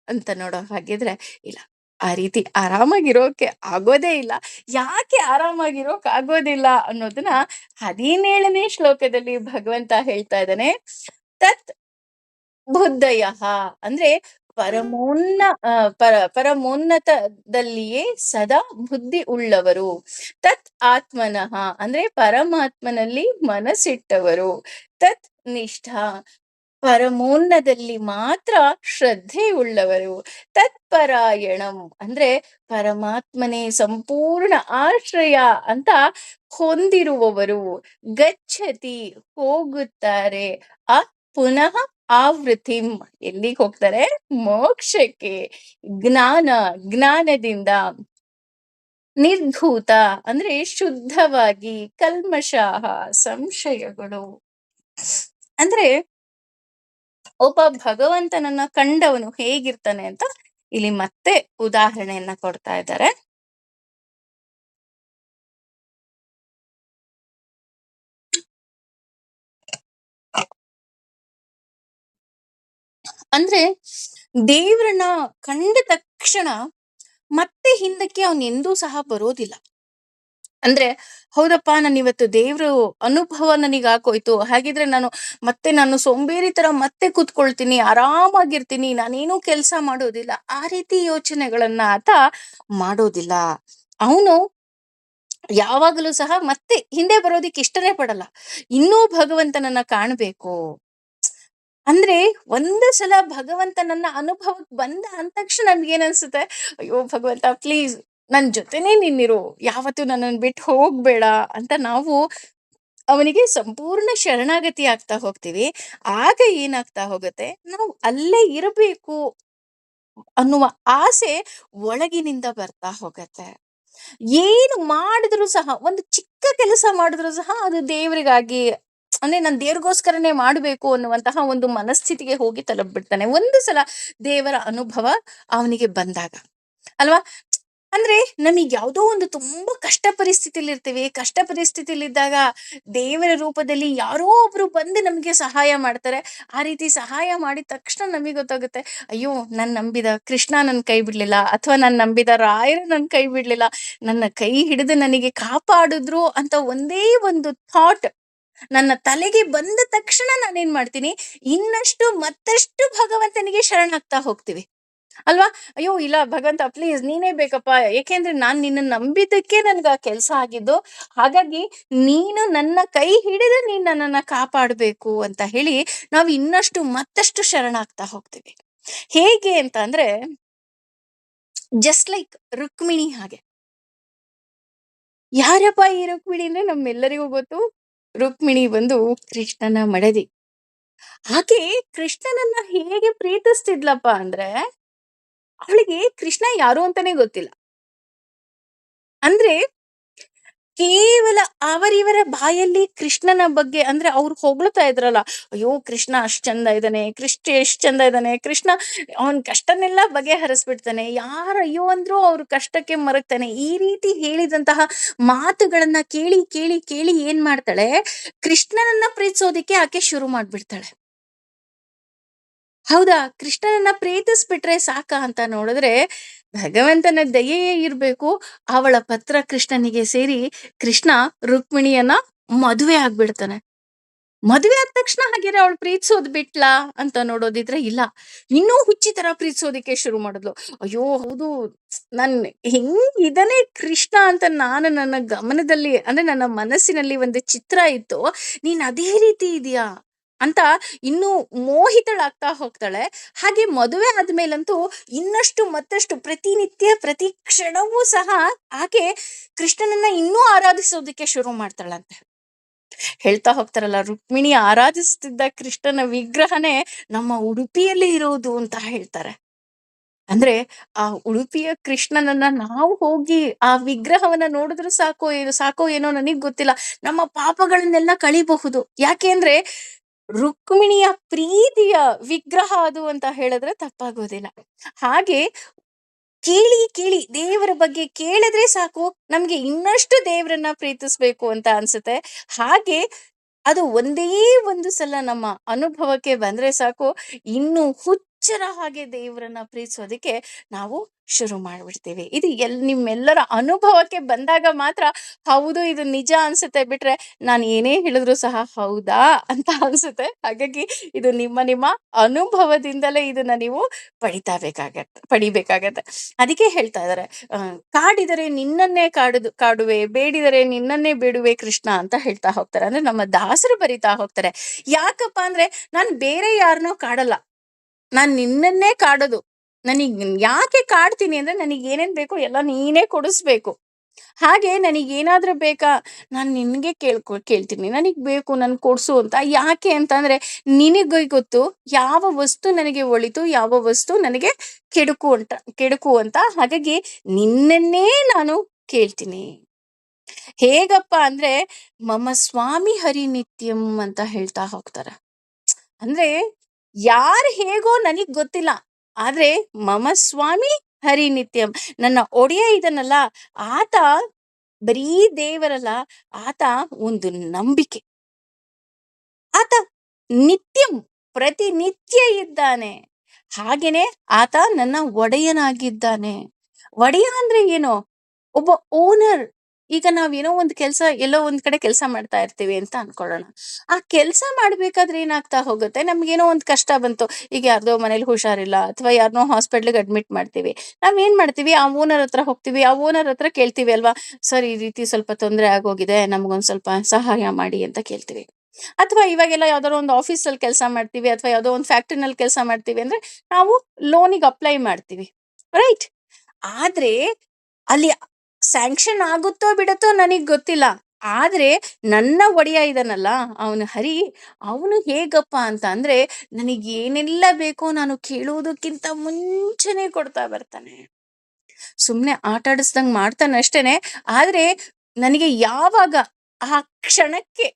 Speaker 1: ಅಂತ ನೋಡೋ ಹಾಗಿದ್ರೆ ಇಲ್ಲ. ಆ ರೀತಿ ಆರಾಮಾಗಿರೋಕೆ ಆಗೋದೇ ಇಲ್ಲ. ಯಾಕೆ ಆರಾಮಾಗಿರೋಕ್ ಆಗೋದಿಲ್ಲ ಅನ್ನೋದನ್ನ 17ನೇ ಶ್ಲೋಕದಲ್ಲಿ ಭಗವಂತ ಹೇಳ್ತಾ ಇದ್ದಾನೆ. ತತ್ ಬುದ್ಧಯಃ, ಅಂದ್ರೆ ಪರಮೋನ್ನ ಪರಮೋನ್ನತದಲ್ಲಿಯೇ ಸದಾ ಬುದ್ಧಿ ಉಳ್ಳವರು. ತತ್ ಆತ್ಮನಃ ಅಂದ್ರೆ ಪರಮಾತ್ಮನಲ್ಲಿ ಮನಸ್ಸಿಟ್ಟವರು. ತತ್ ನಿಷ್ಠ ಪರಮೋನ್ನದಲ್ಲಿ ಮಾತ್ರ ಶ್ರದ್ಧೆ ಉಳ್ಳವರು. ತತ್ಪರಾಯಣಂ ಅಂದ್ರೆ ಪರಮಾತ್ಮನೇ ಸಂಪೂರ್ಣ ಆಶ್ರಯ ಅಂತ ಹೊಂದಿರುವವರು. ಗಚ್ಚತಿ ಹೋಗುತ್ತಾರೆ. ಅ ಪುನಃ ಆವೃತ್ತಿಂ ಎಲ್ಲಿಗೆ ಹೋಗ್ತಾರೆ? ಮೋಕ್ಷಕ್ಕೆ. ಜ್ಞಾನ ಜ್ಞಾನದಿಂದ. ನಿರ್ಧೂತ ಅಂದ್ರೆ ಶುದ್ಧವಾಗಿ. ಕಲ್ಮಷಾಹ ಸಂಶಯಗಳು. ಅಂದ್ರೆ ಒಬ್ಬ ಭಗವಂತನನ್ನ ಕಂಡವನು ಹೇಗಿರ್ತಾನೆ ಅಂತ ಇಲ್ಲಿ ಮತ್ತೆ ಉದಾಹರಣೆಯನ್ನ ಕೊಡ್ತಾ ಇದ್ದಾರೆ. ಅಂದ್ರೆ ದೇವ್ರನ್ನ ಕಂಡ ತಕ್ಷಣ ಮತ್ತೆ ಹಿಂದಕ್ಕೆ ಅವನ್ ಎಂದೂ ಸಹ ಬರೋದಿಲ್ಲ. ಅಂದ್ರೆ ಹೌದಪ್ಪ, ನಾನು ಇವತ್ತು ದೇವ್ರು ಅನುಭವ ನನಗ್ ಆಗೋಯ್ತು, ಹಾಗಿದ್ರೆ ನಾನು ಸೋಂಬೇರಿ ತರ ಮತ್ತೆ ಕೂತ್ಕೊಳ್ತೀನಿ, ಆರಾಮಾಗಿರ್ತೀನಿ, ನಾನೇನೂ ಕೆಲ್ಸ ಮಾಡೋದಿಲ್ಲ, ಆ ರೀತಿ ಯೋಚನೆಗಳನ್ನ ಆತ ಮಾಡೋದಿಲ್ಲ. ಅವನು ಯಾವಾಗಲೂ ಸಹ ಮತ್ತೆ ಹಿಂದೆ ಬರೋದಿಕ್ ಇಷ್ಟನೇ ಪಡಲ್ಲ. ಇನ್ನೂ ಭಗವಂತನನ್ನ ಕಾಣ್ಬೇಕು ಅಂದ್ರೆ, ಒಂದು ಸಲ ಭಗವಂತನನ್ನ ಅನುಭವಕ್ ಬಂದ ಅಂದ ತಕ್ಷಣ ನನ್ಗೇನ್ ಅನ್ಸುತ್ತೆ, ಅಯ್ಯೋ ಭಗವಂತ ಪ್ಲೀಸ್ ನನ್ ಜೊತೆನೇ ನಿನ್ನಿರು, ಯಾವತ್ತು ನನ್ನನ್ನು ಬಿಟ್ಟು ಹೋಗ್ಬೇಡ ಅಂತ ನಾವು ಅವನಿಗೆ ಸಂಪೂರ್ಣ ಶರಣಾಗತಿ ಆಗ್ತಾ ಹೋಗ್ತೀವಿ. ಆಗ ಏನಾಗ್ತಾ ಹೋಗುತ್ತೆ, ನಾವು ಅಲ್ಲೇ ಇರಬೇಕು ಅನ್ನುವ ಆಸೆ ಒಳಗಿನಿಂದ ಬರ್ತಾ ಹೋಗತ್ತೆ. ಏನು ಮಾಡಿದ್ರು ಸಹ, ಒಂದು ಚಿಕ್ಕ ಕೆಲಸ ಮಾಡಿದ್ರು ಸಹ ಅದು ದೇವರಿಗಾಗಿ, ಅಂದ್ರೆ ನಾನು ದೇವ್ರಿಗೋಸ್ಕರನೇ ಮಾಡ್ಬೇಕು ಅನ್ನುವಂತಹ ಒಂದು ಮನಸ್ಥಿತಿಗೆ ಹೋಗಿ ತಲುಪ್ಬಿಡ್ತಾನೆ ಒಂದು ಸಲ ದೇವರ ಅನುಭವ ಅವನಿಗೆ ಬಂದಾಗ, ಅಲ್ವಾ? ಅಂದ್ರೆ ನಮಗ್ ಯಾವ್ದೋ ಒಂದು ತುಂಬಾ ಕಷ್ಟ ಪರಿಸ್ಥಿತಿಲಿ ಇರ್ತೀವಿ. ಕಷ್ಟ ಪರಿಸ್ಥಿತಿಲಿ ಇದ್ದಾಗ ದೇವರ ರೂಪದಲ್ಲಿ ಯಾರೋ ಒಬ್ರು ಬಂದು ನಮ್ಗೆ ಸಹಾಯ ಮಾಡ್ತಾರೆ. ಆ ರೀತಿ ಸಹಾಯ ಮಾಡಿದ ತಕ್ಷಣ ನಮಗೆ ಗೊತ್ತಾಗುತ್ತೆ, ಅಯ್ಯೋ ನನ್ ನಂಬಿದ ಕೃಷ್ಣ ನನ್ ಕೈ ಬಿಡ್ಲಿಲ್ಲ, ಅಥವಾ ನನ್ ನಂಬಿದ ರಾಯರು ನನ್ ಕೈ ಬಿಡ್ಲಿಲ್ಲ, ನನ್ನ ಕೈ ಹಿಡಿದು ನನಗೆ ಕಾಪಾಡಿದ್ರು ಅಂತ ಒಂದೇ ಒಂದು ಥಾಟ್ ನನ್ನ ತಲೆಗೆ ಬಂದ ತಕ್ಷಣ ನಾನೇನ್ ಮಾಡ್ತೀನಿ, ಇನ್ನಷ್ಟು ಮತ್ತಷ್ಟು ಭಗವಂತನಿಗೆ ಶರಣಾಗ್ತಾ ಹೋಗ್ತೀವಿ, ಅಲ್ವಾ? ಅಯ್ಯೋ ಇಲ್ಲ ಭಗವಂತ ಪ್ಲೀಸ್ ನೀನೇ ಬೇಕಪ್ಪ, ಏಕೆಂದ್ರೆ ನಾನ್ ನಿನ್ನ ನಂಬಿದ್ದಕ್ಕೆ ನನ್ಗ ಆ ಕೆಲ್ಸ ಆಗಿದ್ದು, ಹಾಗಾಗಿ ನೀನು ನನ್ನ ಕೈ ಹಿಡಿದು ನೀನ್ ನನ್ನನ್ನ ಕಾಪಾಡ್ಬೇಕು ಅಂತ ಹೇಳಿ ನಾವು ಇನ್ನಷ್ಟು ಮತ್ತಷ್ಟು ಶರಣಾಗ್ತಾ ಹೋಗ್ತೀವಿ. ಹೇಗೆ ಅಂತ ಅಂದ್ರೆ, ಜಸ್ಟ್ ಲೈಕ್ ರುಕ್ಮಿಣಿ ಹಾಗೆ. ಯಾರಪ್ಪ ಈ ರುಕ್ಮಿಣಿ ಅಂದ್ರೆ ನಮ್ಮೆಲ್ಲರಿಗೂ ಗೊತ್ತು, ರುಕ್ಮಿಣಿ ಬಂದು ಕೃಷ್ಣನ ಮಡದಿ. ಆಕೆ ಕೃಷ್ಣನನ್ನ ಹೇಗೆ ಪ್ರೀತಿಸ್ತಿದ್ಲಪ್ಪ ಅಂದ್ರೆ, ಅವಳಿಗೆ ಕೃಷ್ಣ ಯಾರು ಅಂತಾನೆ ಗೊತ್ತಿಲ್ಲ. ಅಂದ್ರೆ ಕೇವಲ ಅವರಿವರ ಬಾಯಲ್ಲಿ ಕೃಷ್ಣನ ಬಗ್ಗೆ ಅಂದ್ರೆ ಅವ್ರು ಹೊಗಳ್ತಾ ಇದ್ರಲ್ಲ, ಅಯ್ಯೋ ಕೃಷ್ಣ ಅಷ್ಟ್ ಚಂದ ಇದ್ದಾನೆ, ಕೃಷ್ಣ ಎಷ್ಟ್ ಚಂದ ಇದ್ದಾನೆ, ಕೃಷ್ಣ ಅವನ್ ಕಷ್ಟನೆಲ್ಲ ಬಗೆಹರಿಸ್ಬಿಡ್ತಾನೆ, ಯಾರು ಅಯ್ಯೋ ಅಂದ್ರೂ ಅವ್ರ ಕಷ್ಟಕ್ಕೆ ಮರಗ್ತಾನೆ, ಈ ರೀತಿ ಹೇಳಿದಂತಹ ಮಾತುಗಳನ್ನ ಕೇಳಿ ಕೇಳಿ ಕೇಳಿ ಏನ್ ಮಾಡ್ತಾಳೆ, ಕೃಷ್ಣನನ್ನ ಪ್ರೀತಿಸೋದಿಕ್ಕೆ ಆಕೆ ಶುರು ಮಾಡ್ಬಿಡ್ತಾಳೆ. ಹೌದಾ? ಕೃಷ್ಣನನ್ನ ಪ್ರೀತಿಸ್ಬಿಟ್ರೆ ಸಾಕ ಅಂತ ನೋಡಿದ್ರೆ, ಭಗವಂತನ ದಯೆಯೇ ಇರ್ಬೇಕು. ಅವಳ ಪತ್ರ ಕೃಷ್ಣನಿಗೆ ಸೇರಿ ಕೃಷ್ಣ ರುಕ್ಮಿಣಿಯನ್ನ ಮದುವೆ ಆಗ್ಬಿಡ್ತಾನೆ. ಮದುವೆ ಆದ ತಕ್ಷಣ ಹಾಗಿದ್ರೆ ಅವಳು ಪ್ರೀತಿಸೋದ್ ಬಿಟ್ಲಾ ಅಂತ ನೋಡೋದಿದ್ರೆ ಇಲ್ಲ, ಇನ್ನೂ ಹುಚ್ಚಿ ತರ ಪ್ರೀತಿಸೋದಿಕ್ಕೆ ಶುರು ಮಾಡಿದ್ಲು. ಅಯ್ಯೋ ಹೌದು, ನನ್ ಹೆಂಗಿದನೆ ಕೃಷ್ಣ ಅಂತ ನಾನು ನನ್ನ ಗಮನದಲ್ಲಿ ಅಂದ್ರೆ ನನ್ನ ಮನಸ್ಸಿನಲ್ಲಿ ಒಂದು ಚಿತ್ರ ಇತ್ತು, ನೀನ್ ಅದೇ ರೀತಿ ಇದೀಯಾ ಅಂತ ಇನ್ನೂ ಮೋಹಿತಳಾಗ್ತಾ ಹೋಗ್ತಾಳೆ. ಹಾಗೆ ಮದುವೆ ಆದ್ಮೇಲಂತೂ ಇನ್ನಷ್ಟು ಮತ್ತಷ್ಟು ಪ್ರತಿನಿತ್ಯ ಪ್ರತಿ ಕ್ಷಣವೂ ಸಹ ಆಕೆ ಕೃಷ್ಣನನ್ನ ಇನ್ನೂ ಆರಾಧಿಸೋದಕ್ಕೆ ಶುರು ಮಾಡ್ತಾಳಂತೆ. ಹೇಳ್ತಾ ಹೋಗ್ತಾರಲ್ಲ, ರುಕ್ಮಿಣಿ ಆರಾಧಿಸುತ್ತಿದ್ದ ಕೃಷ್ಣನ ವಿಗ್ರಹನೇ ನಮ್ಮ ಉಡುಪಿಯಲ್ಲಿ ಇರೋದು ಅಂತ ಹೇಳ್ತಾರೆ. ಅಂದ್ರೆ ಆ ಉಡುಪಿಯ ಕೃಷ್ಣನನ್ನ ನಾವು ಹೋಗಿ ಆ ವಿಗ್ರಹವನ್ನ ನೋಡಿದ್ರು ಸಾಕೋ ಏನೋ ನನಗ್ ಗೊತ್ತಿಲ್ಲ, ನಮ್ಮ ಪಾಪಗಳನ್ನೆಲ್ಲ ಕಳಿಬಹುದು. ಯಾಕೆ ಅಂದ್ರೆ ರುಕ್ಮಿಣಿಯ ಪ್ರೀತಿಯ ವಿಗ್ರಹ ಅದು ಅಂತ ಹೇಳಿದ್ರೆ ತಪ್ಪಾಗೋದಿಲ್ಲ. ಹಾಗೆ ಕೇಳಿ ಕೇಳಿ ದೇವರ ಬಗ್ಗೆ ಕೇಳಿದ್ರೆ ಸಾಕು, ನಮ್ಗೆ ಇನ್ನಷ್ಟು ದೇವರನ್ನ ಪ್ರೀತಿಸ್ಬೇಕು ಅಂತ ಅನ್ಸುತ್ತೆ. ಹಾಗೆ ಅದು ಒಂದೇ ಒಂದು ಸಲ ನಮ್ಮ ಅನುಭವಕ್ಕೆ ಬಂದ್ರೆ ಸಾಕು, ಇನ್ನು ಹುಚ್ಚರ ಹಾಗೆ ದೇವರನ್ನ ಪ್ರೀತಿಸೋದಕ್ಕೆ ನಾವು ಶುರು ಮಾಡ್ಬಿಡ್ತೀವಿ. ಇದು ನಿಮ್ಮೆಲ್ಲರ ಅನುಭವಕ್ಕೆ ಬಂದಾಗ ಮಾತ್ರ ಹೌದು ಇದು ನಿಜ ಅನ್ಸುತ್ತೆ, ಬಿಟ್ರೆ ನಾನು ಏನೇ ಹೇಳಿದ್ರು ಸಹ ಹೌದಾ ಅಂತ ಅನ್ಸುತ್ತೆ. ಹಾಗಾಗಿ ಇದು ನಿಮ್ಮ ಅನುಭವದಿಂದಲೇ ಇದನ್ನ ನೀವು ಪಡಿಬೇಕಾಗತ್ತೆ. ಅದಕ್ಕೆ ಹೇಳ್ತಾ ಇದಾರೆ, ಕಾಡಿದರೆ ನಿನ್ನನ್ನೇ ಕಾಡುವೆ, ಬೇಡಿದರೆ ನಿನ್ನನ್ನೇ ಬೇಡುವೆ ಕೃಷ್ಣ ಅಂತ ಹೇಳ್ತಾ ಹೋಗ್ತಾರೆ. ಅಂದ್ರೆ ನಮ್ಮ ದಾಸರು ಬರಿತಾ ಹೋಗ್ತಾರೆ. ಯಾಕಪ್ಪ ಅಂದ್ರೆ ನಾನು ಬೇರೆ ಯಾರನ್ನೋ ಕಾಡಲ್ಲ, ನಾನ್ ನಿನ್ನನ್ನೇ ಕಾಡೋದು. ನನಗ್ ಯಾಕೆ ಕಾಡ್ತೀನಿ ಅಂದ್ರೆ ನನಗ್ ಏನೇನ್ ಬೇಕೋ ಎಲ್ಲ ನೀನೇ ಕೊಡಿಸ್ಬೇಕು. ಹಾಗೆ ನನಗೇನಾದ್ರೂ ಬೇಕಾ, ನಾನ್ ನಿನ್ಗೆ ಕೇಳ್ತೀನಿ, ನನಗ್ ಬೇಕು ನನ್ ಕೊಡ್ಸು ಅಂತ. ಯಾಕೆ ಅಂತಂದ್ರೆ ನಿನಗೆ ಗೊತ್ತು ಯಾವ ವಸ್ತು ನನಗೆ ಒಳಿತು, ಯಾವ ವಸ್ತು ನನಗೆ ಕೆಡುಕು ಅಂತ. ಹಾಗಾಗಿ ನಿನ್ನನ್ನೇ ನಾನು ಕೇಳ್ತೀನಿ. ಹೇಗಪ್ಪ ಅಂದ್ರೆ ಮಮ ಸ್ವಾಮಿ ಹರಿ ನಿತ್ಯಂ ಅಂತ ಹೇಳ್ತಾ ಹೋಗ್ತಾರೆ. ಅಂದ್ರೆ ಯಾರು ಹೇಗೋ ನನಗ್ ಗೊತ್ತಿಲ್ಲ, ಆದ್ರೆ ಮಮ ಸ್ವಾಮಿ ಹರಿ ನಿತ್ಯಂ, ನನ್ನ ಒಡೆಯ ಇದನ್ನಲ್ಲ, ಆತ ಬರೀ ದೇವರಲ್ಲ, ಆತ ಒಂದು ನಂಬಿಕೆ. ಆತ ನಿತ್ಯಂ ಪ್ರತಿನಿತ್ಯ ಇದ್ದಾನೆ. ಹಾಗೇನೆ ಆತ ನನ್ನ ಒಡೆಯನಾಗಿದ್ದಾನೆ. ಒಡೆಯ ಅಂದ್ರೆ ಏನು? ಒಬ್ಬ ಓನರ್. ಈಗ ನಾವೇನೋ ಒಂದು ಕೆಲಸ ಎಲ್ಲೋ ಒಂದ್ ಕಡೆ ಕೆಲಸ ಮಾಡ್ತಾ ಇರ್ತೀವಿ ಅಂತ ಅನ್ಕೊಳ್ಳೋಣ. ಆ ಕೆಲಸ ಮಾಡ್ಬೇಕಾದ್ರೆ ಏನಾಗ್ತಾ ಹೋಗುತ್ತೆ, ನಮ್ಗೇನೋ ಒಂದ್ ಕಷ್ಟ ಬಂತು. ಈಗ ಯಾರ್ದೋ ಮನೇಲಿ ಹುಷಾರಿಲ್ಲ, ಅಥವಾ ಯಾರನ್ನೋ ಹಾಸ್ಪಿಟ್ಲಿಗೆ ಅಡ್ಮಿಟ್ ಮಾಡ್ತೀವಿ. ನಾವ್ ಏನ್ ಮಾಡ್ತೀವಿ, ಆ ಓನರ್ ಹತ್ರ ಹೋಗ್ತೀವಿ, ಆ ಓನರ್ ಹತ್ರ ಕೇಳ್ತೀವಿ ಅಲ್ವಾ, ಸರ್ ಈ ರೀತಿ ಸ್ವಲ್ಪ ತೊಂದರೆ ಆಗೋಗಿದೆ, ನಮ್ಗೊಂದ್ ಸ್ವಲ್ಪ ಸಹಾಯ ಮಾಡಿ ಅಂತ ಕೇಳ್ತೀವಿ. ಅಥವಾ ಇವಾಗೆಲ್ಲ ಯಾವ್ದಾದ್ರು ಒಂದು ಆಫೀಸಲ್ಲಿ ಕೆಲಸ ಮಾಡ್ತೀವಿ, ಅಥವಾ ಯಾವ್ದೋ ಒಂದು ಫ್ಯಾಕ್ಟ್ರಿನಲ್ಲಿ ಕೆಲಸ ಮಾಡ್ತೀವಿ ಅಂದ್ರೆ ನಾವು ಲೋನಿಗೆ ಅಪ್ಲೈ ಮಾಡ್ತೀವಿ, ರೈಟ್? ಆದ್ರೆ ಅಲ್ಲಿ ಸ್ಯಾಂಕ್ಷನ್ ಆಗುತ್ತೋ ಬಿಡುತ್ತೋ ನನಗ್ ಗೊತ್ತಿಲ್ಲ. ಆದ್ರೆ ನನ್ನ ಒಡೆಯ ಇದನ್ನಲ್ಲ, ಅವನು ಹರಿ, ಅವನು ಹೇಗಪ್ಪ ಅಂತ ಅಂದ್ರೆ ನನಗ್ ಏನೆಲ್ಲ ಬೇಕೋ ನಾನು ಕೇಳುವುದಕ್ಕಿಂತ ಮುಂಚೆನೆ ಕೊಡ್ತಾ ಬರ್ತಾನೆ. ಸುಮ್ನೆ ಆಟ ಆಡಿಸ್ದಂಗ್ ಮಾಡ್ತಾನೆ ಅಷ್ಟೇನೆ. ಆದ್ರೆ ನನಗೆ ಯಾವಾಗ ಆ ಕ್ಷಣಕ್ಕೆ,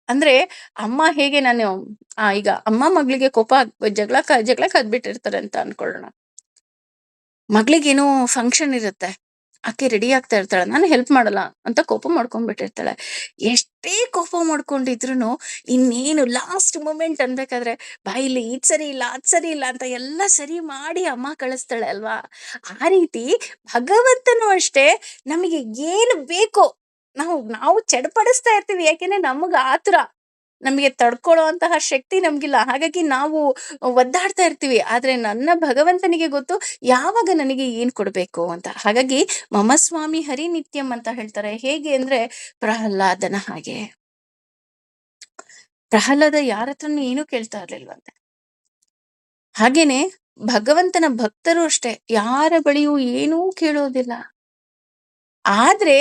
Speaker 1: ಅಂದ್ರೆ ಅಮ್ಮ ಹೇಗೆ ನಾನು ಈಗ ಅಮ್ಮ ಮಗಳಿಗೆ ಕೋಪ ಜಗಳ ಕದ್ಬಿಟ್ಟಿರ್ತಾರೆ ಅಂತ ಅನ್ಕೊಳ್ಳೋಣ. ಮಗಳಿಗೇನೋ ಫಂಕ್ಷನ್ ಇರುತ್ತೆ, ಆಕೆ ರೆಡಿ ಆಗ್ತಾ ಇರ್ತಾಳೆ, ನಾನು ಹೆಲ್ಪ್ ಮಾಡಲ್ಲ ಅಂತ ಕೋಪ ಮಾಡ್ಕೊಂಡ್ಬಿಟ್ಟಿರ್ತಾಳೆ. ಎಷ್ಟೇ ಕೋಪ ಮಾಡ್ಕೊಂಡಿದ್ರು ಇನ್ನೇನು ಲಾಸ್ಟ್ ಮೂಮೆಂಟ್ ಅನ್ಬೇಕಾದ್ರೆ ಬಾಯಿಲಿ ಇದ್ ಸರಿ ಇಲ್ಲ ಅದ್ ಸರಿ ಇಲ್ಲ ಅಂತ ಎಲ್ಲ ಸರಿ ಮಾಡಿ ಅಮ್ಮ ಕಳಿಸ್ತಾಳೆ ಅಲ್ವಾ. ಆ ರೀತಿ ಭಗವಂತನು ಅಷ್ಟೇ, ನಮಗೆ ಏನು ಬೇಕೋ ನಾವು ಚಡ್ಪಡಿಸ್ತಾ ಇರ್ತೀವಿ. ಯಾಕೆಂದ್ರೆ ನಮಗ ಆತುರ, ನಮಗೆ ತಡ್ಕೊಳ್ಳೋ ಅಂತಹ ಶಕ್ತಿ ನಮ್ಗಿಲ್ಲ. ಹಾಗಾಗಿ ನಾವು ಒದ್ದಾಡ್ತಾ ಇರ್ತೀವಿ. ಆದ್ರೆ ನನ್ನ ಭಗವಂತನಿಗೆ ಗೊತ್ತು ಯಾವಾಗ ನನಗೆ ಏನ್ ಕೊಡ್ಬೇಕು ಅಂತ. ಹಾಗಾಗಿ ಮಮ ಸ್ವಾಮಿ ಹರಿ ನಿತ್ಯಂ ಅಂತ ಹೇಳ್ತಾರೆ. ಹೇಗೆ ಅಂದ್ರೆ ಪ್ರಹ್ಲಾದನ ಹಾಗೆ. ಪ್ರಹ್ಲಾದ ಯಾರ ಹತ್ರನು ಏನು ಕೇಳ್ತಾ ಇರ್ಲಿಲ್ವಂತೆ. ಹಾಗೇನೆ ಭಗವಂತನ ಭಕ್ತರು ಅಷ್ಟೇ, ಯಾರ ಬಳಿಯೂ ಏನೂ ಕೇಳೋದಿಲ್ಲ. ಆದ್ರೆ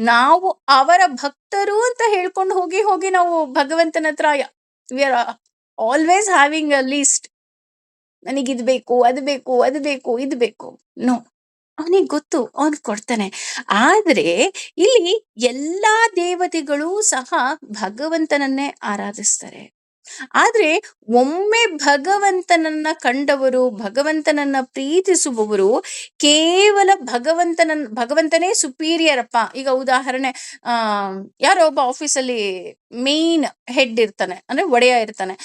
Speaker 1: ನಾವು ಅವರ ಭಕ್ತರು ಅಂತ ಹೇಳ್ಕೊಂಡು ಹೋಗಿ ನಾವು ಭಗವಂತನ ಹತ್ರ we are always having a list. ನನಗಿದ್ ಬೇಕು, ಅದು ಬೇಕು, ಅದು ಬೇಕು, ಇದು ಬೇಕು. ನೋ, ಅವನಿಗೆ ಗೊತ್ತು, ಅವನ್ ಕೊಡ್ತಾನೆ. ಆದ್ರೆ ಇಲ್ಲಿ ಎಲ್ಲಾ ದೇವತೆಗಳು ಸಹ ಭಗವಂತನನ್ನೇ ಆರಾಧಿಸ್ತಾರೆ. ಆದ್ರೆ ಒಮ್ಮೆ ಭಗವಂತನನ್ನ ಕಂಡವರು, ಭಗವಂತನನ್ನ ಪ್ರೀತಿಸುವವರು ಕೇವಲ ಭಗವಂತನೇ ಸುಪೀರಿಯರ್ ಅಪ್ಪ. ಈಗ ಉದಾಹರಣೆ, ಯಾರೋ ಒಬ್ಬ ಆಫೀಸಲ್ಲಿ ಮೇನ್ ಹೆಡ್ ಇರ್ತಾನೆ, ಅಂದ್ರೆ ಒಡೆಯ ಇರ್ತಾನೆ,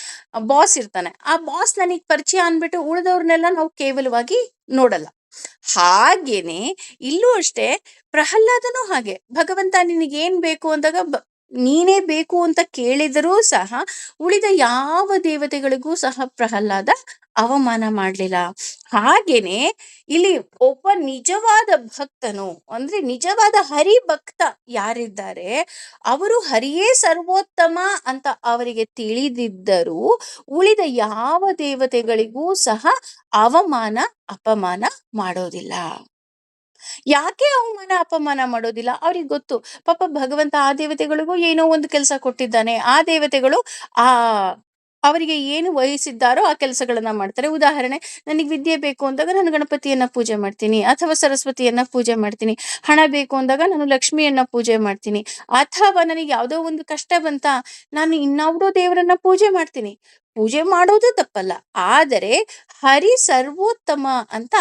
Speaker 1: ಬಾಸ್ ಇರ್ತಾನೆ. ಆ ಬಾಸ್ ನನಗ್ ಪರಿಚಯ ಅನ್ಬಿಟ್ಟು ಉಳಿದವ್ರನ್ನೆಲ್ಲ ನಾವು ಕೇವಲವಾಗಿ ನೋಡಲ್ಲ. ಹಾಗೇನೆ ಇಲ್ಲೂ ಅಷ್ಟೇ, ಪ್ರಹ್ಲಾದನು ಹಾಗೆ. ಭಗವಂತ ನಿನಗೇನ್ ಬೇಕು ಅಂದಾಗ ನೀನೇ ಬೇಕು ಅಂತ ಕೇಳಿದರೂ ಸಹ ಉಳಿದ ಯಾವ ದೇವತೆಗಳಿಗೂ ಸಹ ಪ್ರಹ್ಲಾದ ಅವಮಾನ ಮಾಡ್ಲಿಲ್ಲ. ಹಾಗೇನೆ ಇಲ್ಲಿ ಒಬ್ಬ ನಿಜವಾದ ಭಕ್ತನು, ಅಂದ್ರೆ ನಿಜವಾದ ಹರಿಭಕ್ತ ಯಾರಿದ್ದಾರೆ, ಅವರು ಹರಿಯೇ ಸರ್ವೋತ್ತಮ ಅಂತ ಅವರಿಗೆ ತಿಳಿದಿದ್ದರೂ ಉಳಿದ ಯಾವ ದೇವತೆಗಳಿಗೂ ಸಹ ಅವಮಾನ ಅಪಮಾನ ಮಾಡೋದಿಲ್ಲ. ಯಾಕೆ ಅವಮಾನ ಅಪಮಾನ ಮಾಡೋದಿಲ್ಲ? ಅವ್ರಿಗೆ ಗೊತ್ತು, ಪಾಪ ಭಗವಂತ ಆ ದೇವತೆಗಳಿಗೂ ಏನೋ ಒಂದು ಕೆಲಸ ಕೊಟ್ಟಿದ್ದಾನೆ. ಆ ದೇವತೆಗಳು ಆ ಅವರಿಗೆ ಏನು ವಹಿಸಿದ್ದಾರೋ ಆ ಕೆಲಸಗಳನ್ನ ಮಾಡ್ತಾರೆ. ಉದಾಹರಣೆ, ನನಗೆ ವಿದ್ಯೆ ಬೇಕು ಅಂದಾಗ ನಾನು ಗಣಪತಿಯನ್ನ ಪೂಜೆ ಮಾಡ್ತೀನಿ, ಅಥವಾ ಸರಸ್ವತಿಯನ್ನ ಪೂಜೆ ಮಾಡ್ತೀನಿ. ಹಣ ಬೇಕು ಅಂದಾಗ ನಾನು ಲಕ್ಷ್ಮಿಯನ್ನ ಪೂಜೆ ಮಾಡ್ತೀನಿ. ಅಥವಾ ನನಗೆ ಯಾವುದೋ ಒಂದು ಕಷ್ಟ ಬಂತ, ನಾನು ಇನ್ನಾವುದೋ ದೇವರನ್ನ ಪೂಜೆ ಮಾಡ್ತೀನಿ. ಪೂಜೆ ಮಾಡೋದು ತಪ್ಪಲ್ಲ, ಆದರೆ ಹರಿ ಸರ್ವೋತ್ತಮ ಅಂತ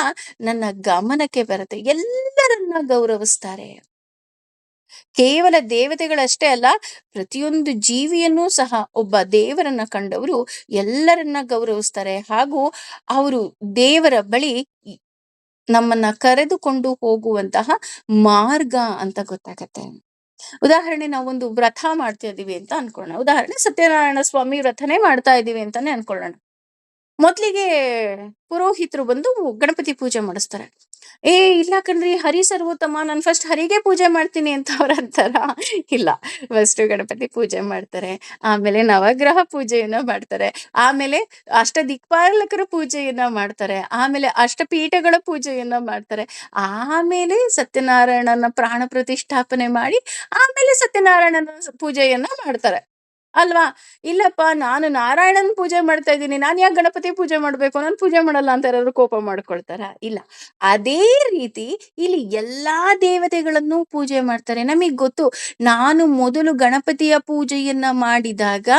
Speaker 1: ನನ್ನ ಗಮನಕ್ಕೆ ಬರುತ್ತೆ. ಎಲ್ಲರನ್ನ ಗೌರವಿಸ್ತಾರೆ. ಕೇವಲ ದೇವತೆಗಳಷ್ಟೇ ಅಲ್ಲ, ಪ್ರತಿಯೊಂದು ಜೀವಿಯನ್ನೂ ಸಹ ಒಬ್ಬ ದೇವರನ್ನ ಕಂಡವರು ಎಲ್ಲರನ್ನ ಗೌರವಿಸ್ತಾರೆ. ಹಾಗೂ ಅವರು ದೇವರ ಬಳಿ ನಮ್ಮನ್ನ ಕರೆದುಕೊಂಡು ಹೋಗುವಂತಹ ಮಾರ್ಗ ಅಂತ ಗೊತ್ತಾಗತ್ತೆ. ಉದಾಹರಣೆ, ನಾವೊಂದು ವ್ರತ ಮಾಡ್ತಾ ಇದೀವಿ ಅಂತ ಅನ್ಕೊಳ್ಳೋಣ. ಉದಾಹರಣೆ, ಸತ್ಯನಾರಾಯಣ ಸ್ವಾಮಿ ವ್ರತನೇ ಮಾಡ್ತಾ ಇದೀವಿ ಅಂತಾನೆ ಅನ್ಕೊಳ್ಳೋಣ. ಮೊದ್ಲಿಗೆ ಪುರೋಹಿತರು ಬಂದು ಗಣಪತಿ ಪೂಜೆ ಮಾಡಿಸ್ತಾರೆ. ಏ ಇಲ್ಲ ಕಣ್ರಿ, ಹರಿ ಸರ್ವೋತ್ತಮ, ನಾನು ಫಸ್ಟ್ ಹರಿಗೆ ಪೂಜೆ ಮಾಡ್ತೀನಿ ಅಂತ ಅವ್ರ ಅಂತಾರ. ಇಲ್ಲ, ಫಸ್ಟ್ ಗಣಪತಿ ಪೂಜೆ ಮಾಡ್ತಾರೆ, ಆಮೇಲೆ ನವಗ್ರಹ ಪೂಜೆಯನ್ನ ಮಾಡ್ತಾರೆ, ಆಮೇಲೆ ಅಷ್ಟ ದಿಕ್ಪಾಲಕರ ಪೂಜೆಯನ್ನ ಮಾಡ್ತಾರೆ, ಆಮೇಲೆ ಅಷ್ಟಪೀಠಗಳ ಪೂಜೆಯನ್ನ ಮಾಡ್ತಾರೆ, ಆಮೇಲೆ ಸತ್ಯನಾರಾಯಣನ ಪ್ರಾಣ ಪ್ರತಿಷ್ಠಾಪನೆ ಮಾಡಿ ಆಮೇಲೆ ಸತ್ಯನಾರಾಯಣನ ಪೂಜೆಯನ್ನ ಮಾಡ್ತಾರೆ ಅಲ್ವಾ? ಇಲ್ಲಪ್ಪ, ನಾನು ನಾರಾಯಣನ್ ಪೂಜೆ ಮಾಡ್ತಾ ಇದ್ದೀನಿ, ನಾನು ಯಾಕೆ ಗಣಪತಿ ಪೂಜೆ ಮಾಡ್ಬೇಕು, ನಾನು ಪೂಜೆ ಮಾಡಲ್ಲ ಅಂತ ಯಾರಾದ್ರು ಕೋಪ ಮಾಡ್ಕೊಳ್ತಾರ? ಇಲ್ಲ. ಅದೇ ರೀತಿ ಇಲ್ಲಿ ಎಲ್ಲಾ ದೇವತೆಗಳನ್ನು ಪೂಜೆ ಮಾಡ್ತಾರೆ. ನಮಗ್ ಗೊತ್ತು, ನಾನು ಮೊದಲು ಗಣಪತಿಯ ಪೂಜೆಯನ್ನ ಮಾಡಿದಾಗ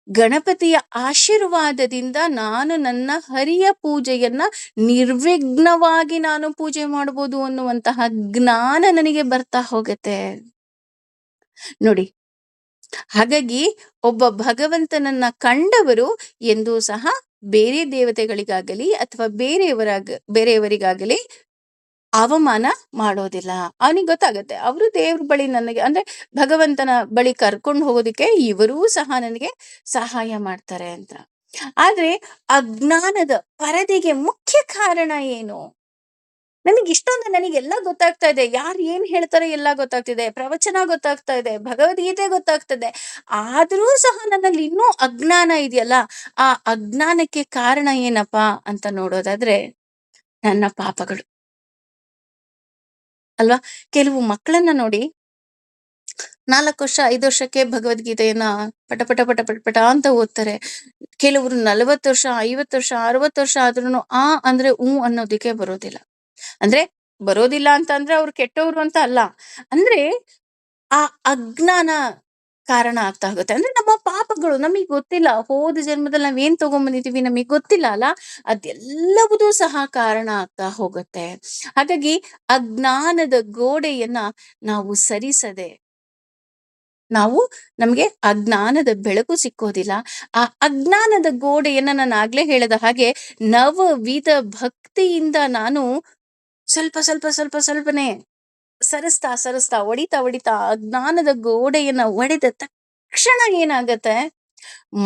Speaker 1: ಗಣಪತಿಯ ಆಶೀರ್ವಾದದಿಂದ ನಾನು ನನ್ನ ಹರಿಯ ಪೂಜೆಯನ್ನ ನಿರ್ವಿಘ್ನವಾಗಿ ನಾನು ಪೂಜೆ ಮಾಡ್ಬೋದು ಅನ್ನುವಂತಹ ಜ್ಞಾನ ನನಗೆ ಬರ್ತಾ ಹೋಗತ್ತೆ ನೋಡಿ. ಹಾಗಾಗಿ ಒಬ್ಬ ಭಗವಂತನನ್ನ ಕಂಡವರು ಎಂದೂ ಸಹ ಬೇರೆ ದೇವತೆಗಳಿಗಾಗಲಿ ಅಥವಾ ಬೇರೆಯವರಿಗಾಗಲಿ ಅವಮಾನ ಮಾಡೋದಿಲ್ಲ. ಅವನಿಗೆ ಗೊತ್ತಾಗತ್ತೆ, ಅವರು ದೇವ್ರ ಬಳಿ ನನಗೆ ಅಂದ್ರೆ ಭಗವಂತನ ಬಳಿ ಕರ್ಕೊಂಡು ಹೋಗೋದಕ್ಕೆ ಇವರೂ ಸಹ ನನಗೆ ಸಹಾಯ ಮಾಡ್ತಾರೆ ಅಂತ. ಆದ್ರೆ ಅಜ್ಞಾನದ ಪರದೆಗೆ ಮುಖ್ಯ ಕಾರಣ ಏನು? ನನಗೆಲ್ಲ ಗೊತ್ತಾಗ್ತಾ ಇದೆ, ಯಾರು ಏನ್ ಹೇಳ್ತಾರೆ ಎಲ್ಲ ಗೊತ್ತಾಗ್ತಿದೆ, ಪ್ರವಚನ ಗೊತ್ತಾಗ್ತಾ ಇದೆ, ಭಗವದ್ಗೀತೆ ಗೊತ್ತಾಗ್ತದೆ, ಆದ್ರೂ ಸಹ ನನ್ನಲ್ಲಿ ಇನ್ನೂ ಅಜ್ಞಾನ ಇದೆಯಲ್ಲ. ಆ ಅಜ್ಞಾನಕ್ಕೆ ಕಾರಣ ಏನಪ್ಪಾ ಅಂತ ನೋಡೋದಾದ್ರೆ ನನ್ನ ಪಾಪಗಳು ಅಲ್ವಾ? ಕೆಲವು ಮಕ್ಕಳನ್ನ ನೋಡಿ, 4 ವರ್ಷ 5 ವರ್ಷಕ್ಕೆ ಭಗವದ್ಗೀತೆಯನ್ನ ಪಟ ಪಟ ಪಟ ಪಟ ಪಟ ಅಂತ ಓದ್ತಾರೆ. ಕೆಲವರು 40 ವರ್ಷ 50 ವರ್ಷ 60 ವರ್ಷ ಆದ್ರೂ ಅಂದ್ರೆ ಅನ್ನೋದಿಕ್ಕೆ ಬರೋದಿಲ್ಲ. ಅಂದ್ರೆ ಬರೋದಿಲ್ಲ ಅಂತ ಅಂದ್ರೆ ಅವ್ರು ಕೆಟ್ಟವ್ರು ಅಂತ ಅಲ್ಲ, ಅಂದ್ರೆ ಆ ಅಜ್ಞಾನ ಕಾರಣ ಆಗ್ತಾ ಹೋಗುತ್ತೆ. ಅಂದ್ರೆ ನಮ್ಮ ಪಾಪಗಳು ನಮಗ್ ಗೊತ್ತಿಲ್ಲ, ಹೋದ ಜನ್ಮದಲ್ಲಿ ನಾವೇನ್ ತಗೊಂಡ್ಬಂದಿದೀವಿ ನಮಗ್ ಗೊತ್ತಿಲ್ಲ ಅಲ್ಲ, ಅದೆಲ್ಲವುದೂ ಸಹ ಕಾರಣ ಆಗ್ತಾ ಹೋಗುತ್ತೆ. ಹಾಗಾಗಿ ಅಜ್ಞಾನದ ಗೋಡೆಯನ್ನ ನಾವು ಸರಿಸದೆ ನಮ್ಗೆ ಅಜ್ಞಾನದ ಬೆಳಕು ಸಿಕ್ಕೋದಿಲ್ಲ. ಆ ಅಜ್ಞಾನದ ಗೋಡೆಯನ್ನ ನಾನು ಆಗ್ಲೇ ಹೇಳಿದ ಹಾಗೆ ನವವಿಧ ಭಕ್ತಿಯಿಂದ ನಾನು ಸ್ವಲ್ಪ ಸ್ವಲ್ಪ ಸ್ವಲ್ಪ ಸ್ವಲ್ಪನೇ ಸರಿಸ್ತಾ ಸರಿಸ್ತಾ ಹೊಡಿತಾ ಅಜ್ಞಾನದ ಗೋಡೆಯನ್ನ ಒಡೆದ ತಕ್ಷಣ ಏನಾಗತ್ತೆ,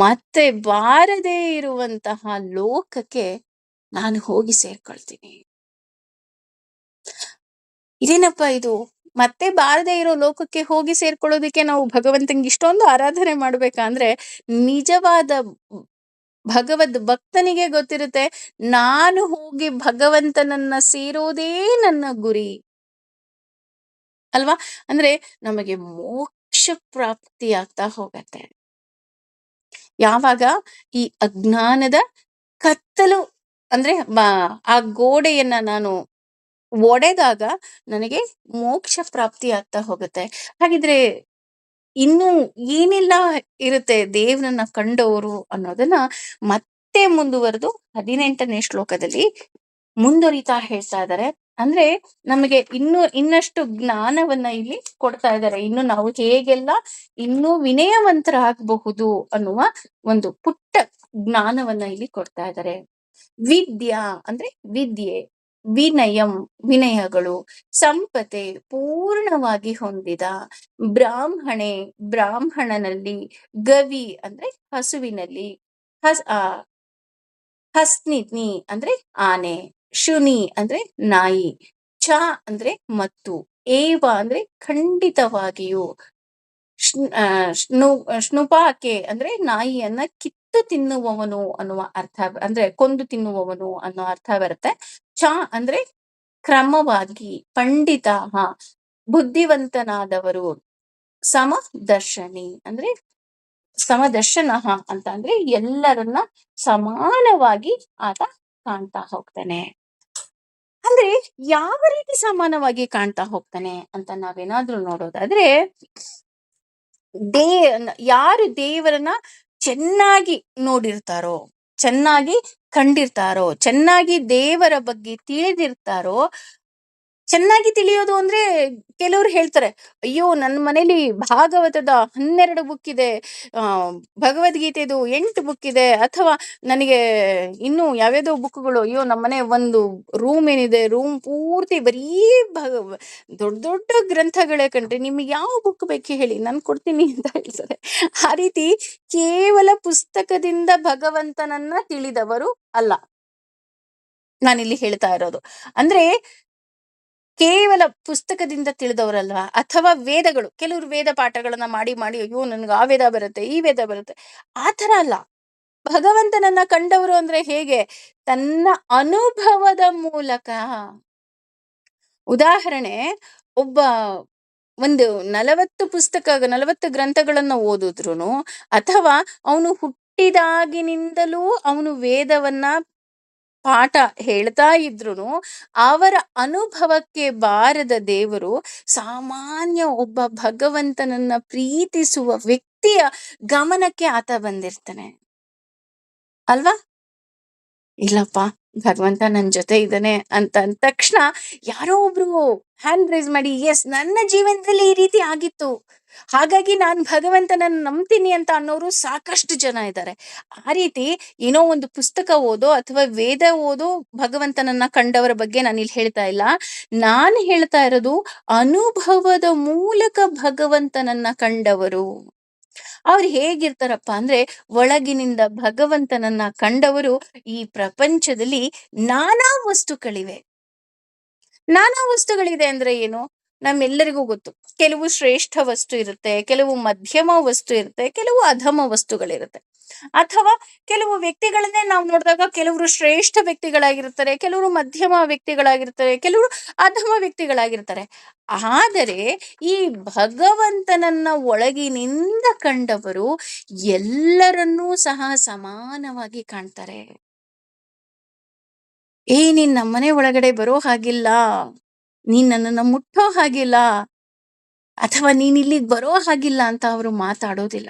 Speaker 1: ಮತ್ತೆ ಬಾರದೇ ಇರುವಂತಹ ಲೋಕಕ್ಕೆ ನಾನು ಹೋಗಿ ಸೇರ್ಕೊಳ್ತೀನಿ. ಇದೇನಪ್ಪ ಇದು, ಮತ್ತೆ ಬಾರದೇ ಇರೋ ಲೋಕಕ್ಕೆ ಹೋಗಿ ಸೇರ್ಕೊಳ್ಳೋದಿಕ್ಕೆ ನಾವು ಭಗವಂತಂಗೆ ಇಷ್ಟೊಂದು ಆರಾಧನೆ ಮಾಡ್ಬೇಕಂದ್ರೆ, ನಿಜವಾದ ಭಗವದ್ ಭಕ್ತನಿಗೆ ಗೊತ್ತಿರುತ್ತೆ, ನಾನು ಹೋಗಿ ಭಗವಂತನನ್ನ ಸೇರೋದೇ ನನ್ನ ಗುರಿ ಅಲ್ವಾ? ಅಂದ್ರೆ ನಮಗೆ ಮೋಕ್ಷ ಪ್ರಾಪ್ತಿ ಆಗ್ತಾ ಹೋಗತ್ತೆ ಯಾವಾಗ ಈ ಅಜ್ಞಾನದ ಕತ್ತಲು ಅಂದ್ರೆ ಆ ಗೋಡೆಯನ್ನ ನಾನು ಒಡೆದಾಗ ನನಗೆ ಮೋಕ್ಷ ಪ್ರಾಪ್ತಿ ಆಗ್ತಾ ಹೋಗುತ್ತೆ. ಹಾಗಿದ್ರೆ ಇನ್ನು ಏನೆಲ್ಲ ಇರುತ್ತೆ ದೇವ್ರನ್ನ ಕಂಡವರು ಅನ್ನೋದನ್ನ ಮತ್ತೆ ಮುಂದುವರೆದು 18ನೇ ಶ್ಲೋಕದಲ್ಲಿ ಮುಂದುವರಿತಾ ಹೇಳ್ತಾ ಇದ್ದಾರೆ. ಅಂದ್ರೆ ನಮಗೆ ಇನ್ನಷ್ಟು ಜ್ಞಾನವನ್ನ ಇಲ್ಲಿ ಕೊಡ್ತಾ ಇದ್ದಾರೆ. ಇನ್ನು ನಾವು ಹೇಗೆಲ್ಲ ಇನ್ನೂ ವಿನಯವಂತರಾಗಬಹುದು ಅನ್ನುವ ಒಂದು ಪುಟ್ಟ ಜ್ಞಾನವನ್ನ ಇಲ್ಲಿ ಕೊಡ್ತಾ ಇದ್ದಾರೆ. ವಿದ್ಯಾ ಅಂದ್ರೆ ವಿದ್ಯೆ, ವಿನಯಂ ವಿನಯಗಳು, ಸಂಪತೆ ಪೂರ್ಣವಾಗಿ ಹೊಂದಿದ, ಬ್ರಾಹ್ಮಣೆ ಬ್ರಾಹ್ಮಣನಲ್ಲಿ, ಗವಿ ಅಂದ್ರೆ ಹಸುವಿನಲ್ಲಿ, ಹಸ್ನಿನಿ ಅಂದ್ರೆ ಆನೆ, ಶುನಿ ಅಂದ್ರೆ ನಾಯಿ, ಚ ಅಂದ್ರೆ ಮತ್ತು, ಏವ ಅಂದ್ರೆ ಖಂಡಿತವಾಗಿಯೂ, ಶ್ನುಪಾಕೆ ಅಂದ್ರೆ ನಾಯಿಯನ್ನ ಕಿತ್ತು ತಿನ್ನುವವನು ಅನ್ನುವ ಅರ್ಥ, ಅಂದ್ರೆ ಕೊಂದು ತಿನ್ನುವವನು ಅನ್ನೋ ಅರ್ಥ ಬರುತ್ತೆ. ಚ ಅಂದ್ರೆ ಕ್ರಮವಾಗಿ, ಪಂಡಿತ ಬುದ್ಧಿವಂತನಾದವರು, ಸಮದರ್ಶನಿ ಅಂದ್ರೆ ಸಮದರ್ಶನ ಅಂತ ಅಂದ್ರೆ ಎಲ್ಲರನ್ನ ಸಮಾನವಾಗಿ ಆತ ಕಾಣ್ತಾ ಹೋಗ್ತಾನೆ. ಅಂದ್ರೆ ಯಾವ ರೀತಿ ಸಮಾನವಾಗಿ ಕಾಣ್ತಾ ಹೋಗ್ತಾನೆ ಅಂತ ನಾವೇನಾದ್ರೂ ನೋಡೋದಾದ್ರೆ, ಯಾರು ದೇವರನ್ನ ಚೆನ್ನಾಗಿ ನೋಡಿರ್ತಾರೋ, ಚೆನ್ನಾಗಿ ಕಂಡಿರ್ತಾರೋ, ಚೆನ್ನಾಗಿ ದೇವರ ಬಗ್ಗೆ ತಿಳಿದಿರ್ತಾರೋ, ಚೆನ್ನಾಗಿ ತಿಳಿಯೋದು ಅಂದ್ರೆ ಕೆಲವ್ರು ಹೇಳ್ತಾರೆ, ಅಯ್ಯೋ ನನ್ನ ಮನೇಲಿ ಭಾಗವತದ 12 ಬುಕ್ ಇದೆ, ಆ ಭಗವದ್ಗೀತೆದು 8 ಬುಕ್ ಇದೆ, ಅಥವಾ ನನಗೆ ಇನ್ನು ಯಾವ್ಯಾವ್ದೋ ಬುಕ್ಗಳು, ಅಯ್ಯೋ ನಮ್ಮನೆ ಒಂದು ರೂಮ್ ಏನಿದೆ, ರೂಮ್ ಪೂರ್ತಿ ಬರೀ ದೊಡ್ಡ ದೊಡ್ಡ ಗ್ರಂಥಗಳೇ ಕಣ್ರಿ, ನಿಮಗೆ ಯಾವ ಬುಕ್ ಬೇಕು ಹೇಳಿ ನಾನು ಕೊಡ್ತೀನಿ ಅಂತ ಹೇಳ್ತಾರೆ. ಆ ರೀತಿ ಕೇವಲ ಪುಸ್ತಕದಿಂದ ಭಗವಂತನನ್ನ ತಿಳಿದವರು ಅಲ್ಲ ನಾನಿಲ್ಲಿ ಹೇಳ್ತಾ ಇರೋದು. ಅಂದ್ರೆ ಕೇವಲ ಪುಸ್ತಕದಿಂದ ತಿಳಿದವರಲ್ವಾ, ಅಥವಾ ವೇದಗಳು, ಕೆಲವರು ವೇದ ಪಾಠಗಳನ್ನ ಮಾಡಿ ಮಾಡಿ ಅಯ್ಯೋ ನನ್ಗೆ ಆ ವೇದ ಬರುತ್ತೆ, ಈ ವೇದ ಬರುತ್ತೆ, ಆ ತರ ಅಲ್ಲ. ಭಗವಂತನನ್ನ ಕಂಡವರು ಅಂದ್ರೆ ಹೇಗೆ? ತನ್ನ ಅನುಭವದ ಮೂಲಕ. ಉದಾಹರಣೆ, ಒಬ್ಬ ಒಂದು 40 ಗ್ರಂಥಗಳನ್ನ ಓದಿದ್ರುನು, ಅಥವಾ ಅವನು ಹುಟ್ಟಿದಾಗಿನಿಂದಲೂ ಅವನು ವೇದವನ್ನ ಪಾಠ ಹೇಳ್ತಾ ಇದ್ರುನು, ಅವರ ಅನುಭವಕ್ಕೆ ಬಾರದ ದೇವರು ಸಾಮಾನ್ಯ ಒಬ್ಬ ಭಗವಂತನನ್ನ ಪ್ರೀತಿಸುವ ವ್ಯಕ್ತಿಯ ಗಮನಕ್ಕೆ ಆತ ಬಂದಿರ್ತಾನೆ ಅಲ್ವಾ? ಇಲ್ಲಪ್ಪ, ಭಗವಂತ ನನ್ ಜೊತೆ ಇದ್ದಾನೆ ಅಂತ ಅಂದ ತಕ್ಷಣ ಯಾರೋ ಒಬ್ರು ಹ್ಯಾಂಡ್ ರೈಸ್ ಮಾಡಿ, ಎಸ್ ನನ್ನ ಜೀವನದಲ್ಲಿ ಈ ರೀತಿ ಆಗಿತ್ತು, ಹಾಗಾಗಿ ನಾನು ಭಗವಂತನನ್ನ ನಂಬ್ತೀನಿ ಅಂತ ಅನ್ನೋರು ಸಾಕಷ್ಟು ಜನ ಇದ್ದಾರೆ. ಆ ರೀತಿ ಏನೋ ಒಂದು ಪುಸ್ತಕ ಓದೋ ಅಥವಾ ವೇದ ಓದೋ ಭಗವಂತನನ್ನ ಕಂಡವರ ಬಗ್ಗೆ ನಾನು ಇಲ್ಲಿ ಹೇಳ್ತಾ ಇಲ್ಲ. ನಾನು ಹೇಳ್ತಾ ಇರೋದು ಅನುಭವದ ಮೂಲಕ ಭಗವಂತನನ್ನ ಕಂಡವರು. ಅವ್ರು ಹೇಗಿರ್ತಾರಪ್ಪ ಅಂದ್ರೆ, ಒಳಗಿನಿಂದ ಭಗವಂತನನ್ನ ಕಂಡವರು. ಈ ಪ್ರಪಂಚದಲ್ಲಿ ನಾನಾ ವಸ್ತುಗಳಿವೆ. ನಾನಾ ವಸ್ತುಗಳಿದೆ ಅಂದ್ರೆ ಏನು? ನಮ್ಮೆಲ್ಲರಿಗೂ ಗೊತ್ತು. ಕೆಲವು ಶ್ರೇಷ್ಠ ವಸ್ತು ಇರುತ್ತೆ, ಕೆಲವು ಮಧ್ಯಮ ವಸ್ತು ಇರುತ್ತೆ, ಕೆಲವು ಅಧಮ ವಸ್ತುಗಳಿರುತ್ತೆ. ಅಥವಾ ಕೆಲವು ವ್ಯಕ್ತಿಗಳನ್ನೇ ನಾವು ನೋಡಿದಾಗ ಕೆಲವರು ಶ್ರೇಷ್ಠ ವ್ಯಕ್ತಿಗಳಾಗಿರ್ತಾರೆ, ಕೆಲವರು ಮಧ್ಯಮ ವ್ಯಕ್ತಿಗಳಾಗಿರ್ತಾರೆ, ಕೆಲವರು ಅಧಮ ವ್ಯಕ್ತಿಗಳಾಗಿರ್ತಾರೆ. ಆದರೆ ಈ ಭಗವಂತನನ್ನ ಒಳಗಿನಿಂದ ಕಂಡವರು ಎಲ್ಲರನ್ನೂ ಸಹ ಸಮಾನವಾಗಿ ಕಾಣ್ತಾರೆ. ನೀನ್ ನಮ್ಮನೆ ಒಳಗಡೆ ಬರೋ ಹಾಗಿಲ್ಲ, ನೀನ್ ನನ್ನನ್ನ ಮುಟ್ಟೋ ಹಾಗಿಲ್ಲ, ಅಥವಾ ನೀನ್ ಇಲ್ಲಿಗ್ ಬರೋ ಹಾಗಿಲ್ಲ ಅಂತ ಅವರು ಮಾತಾಡೋದಿಲ್ಲ.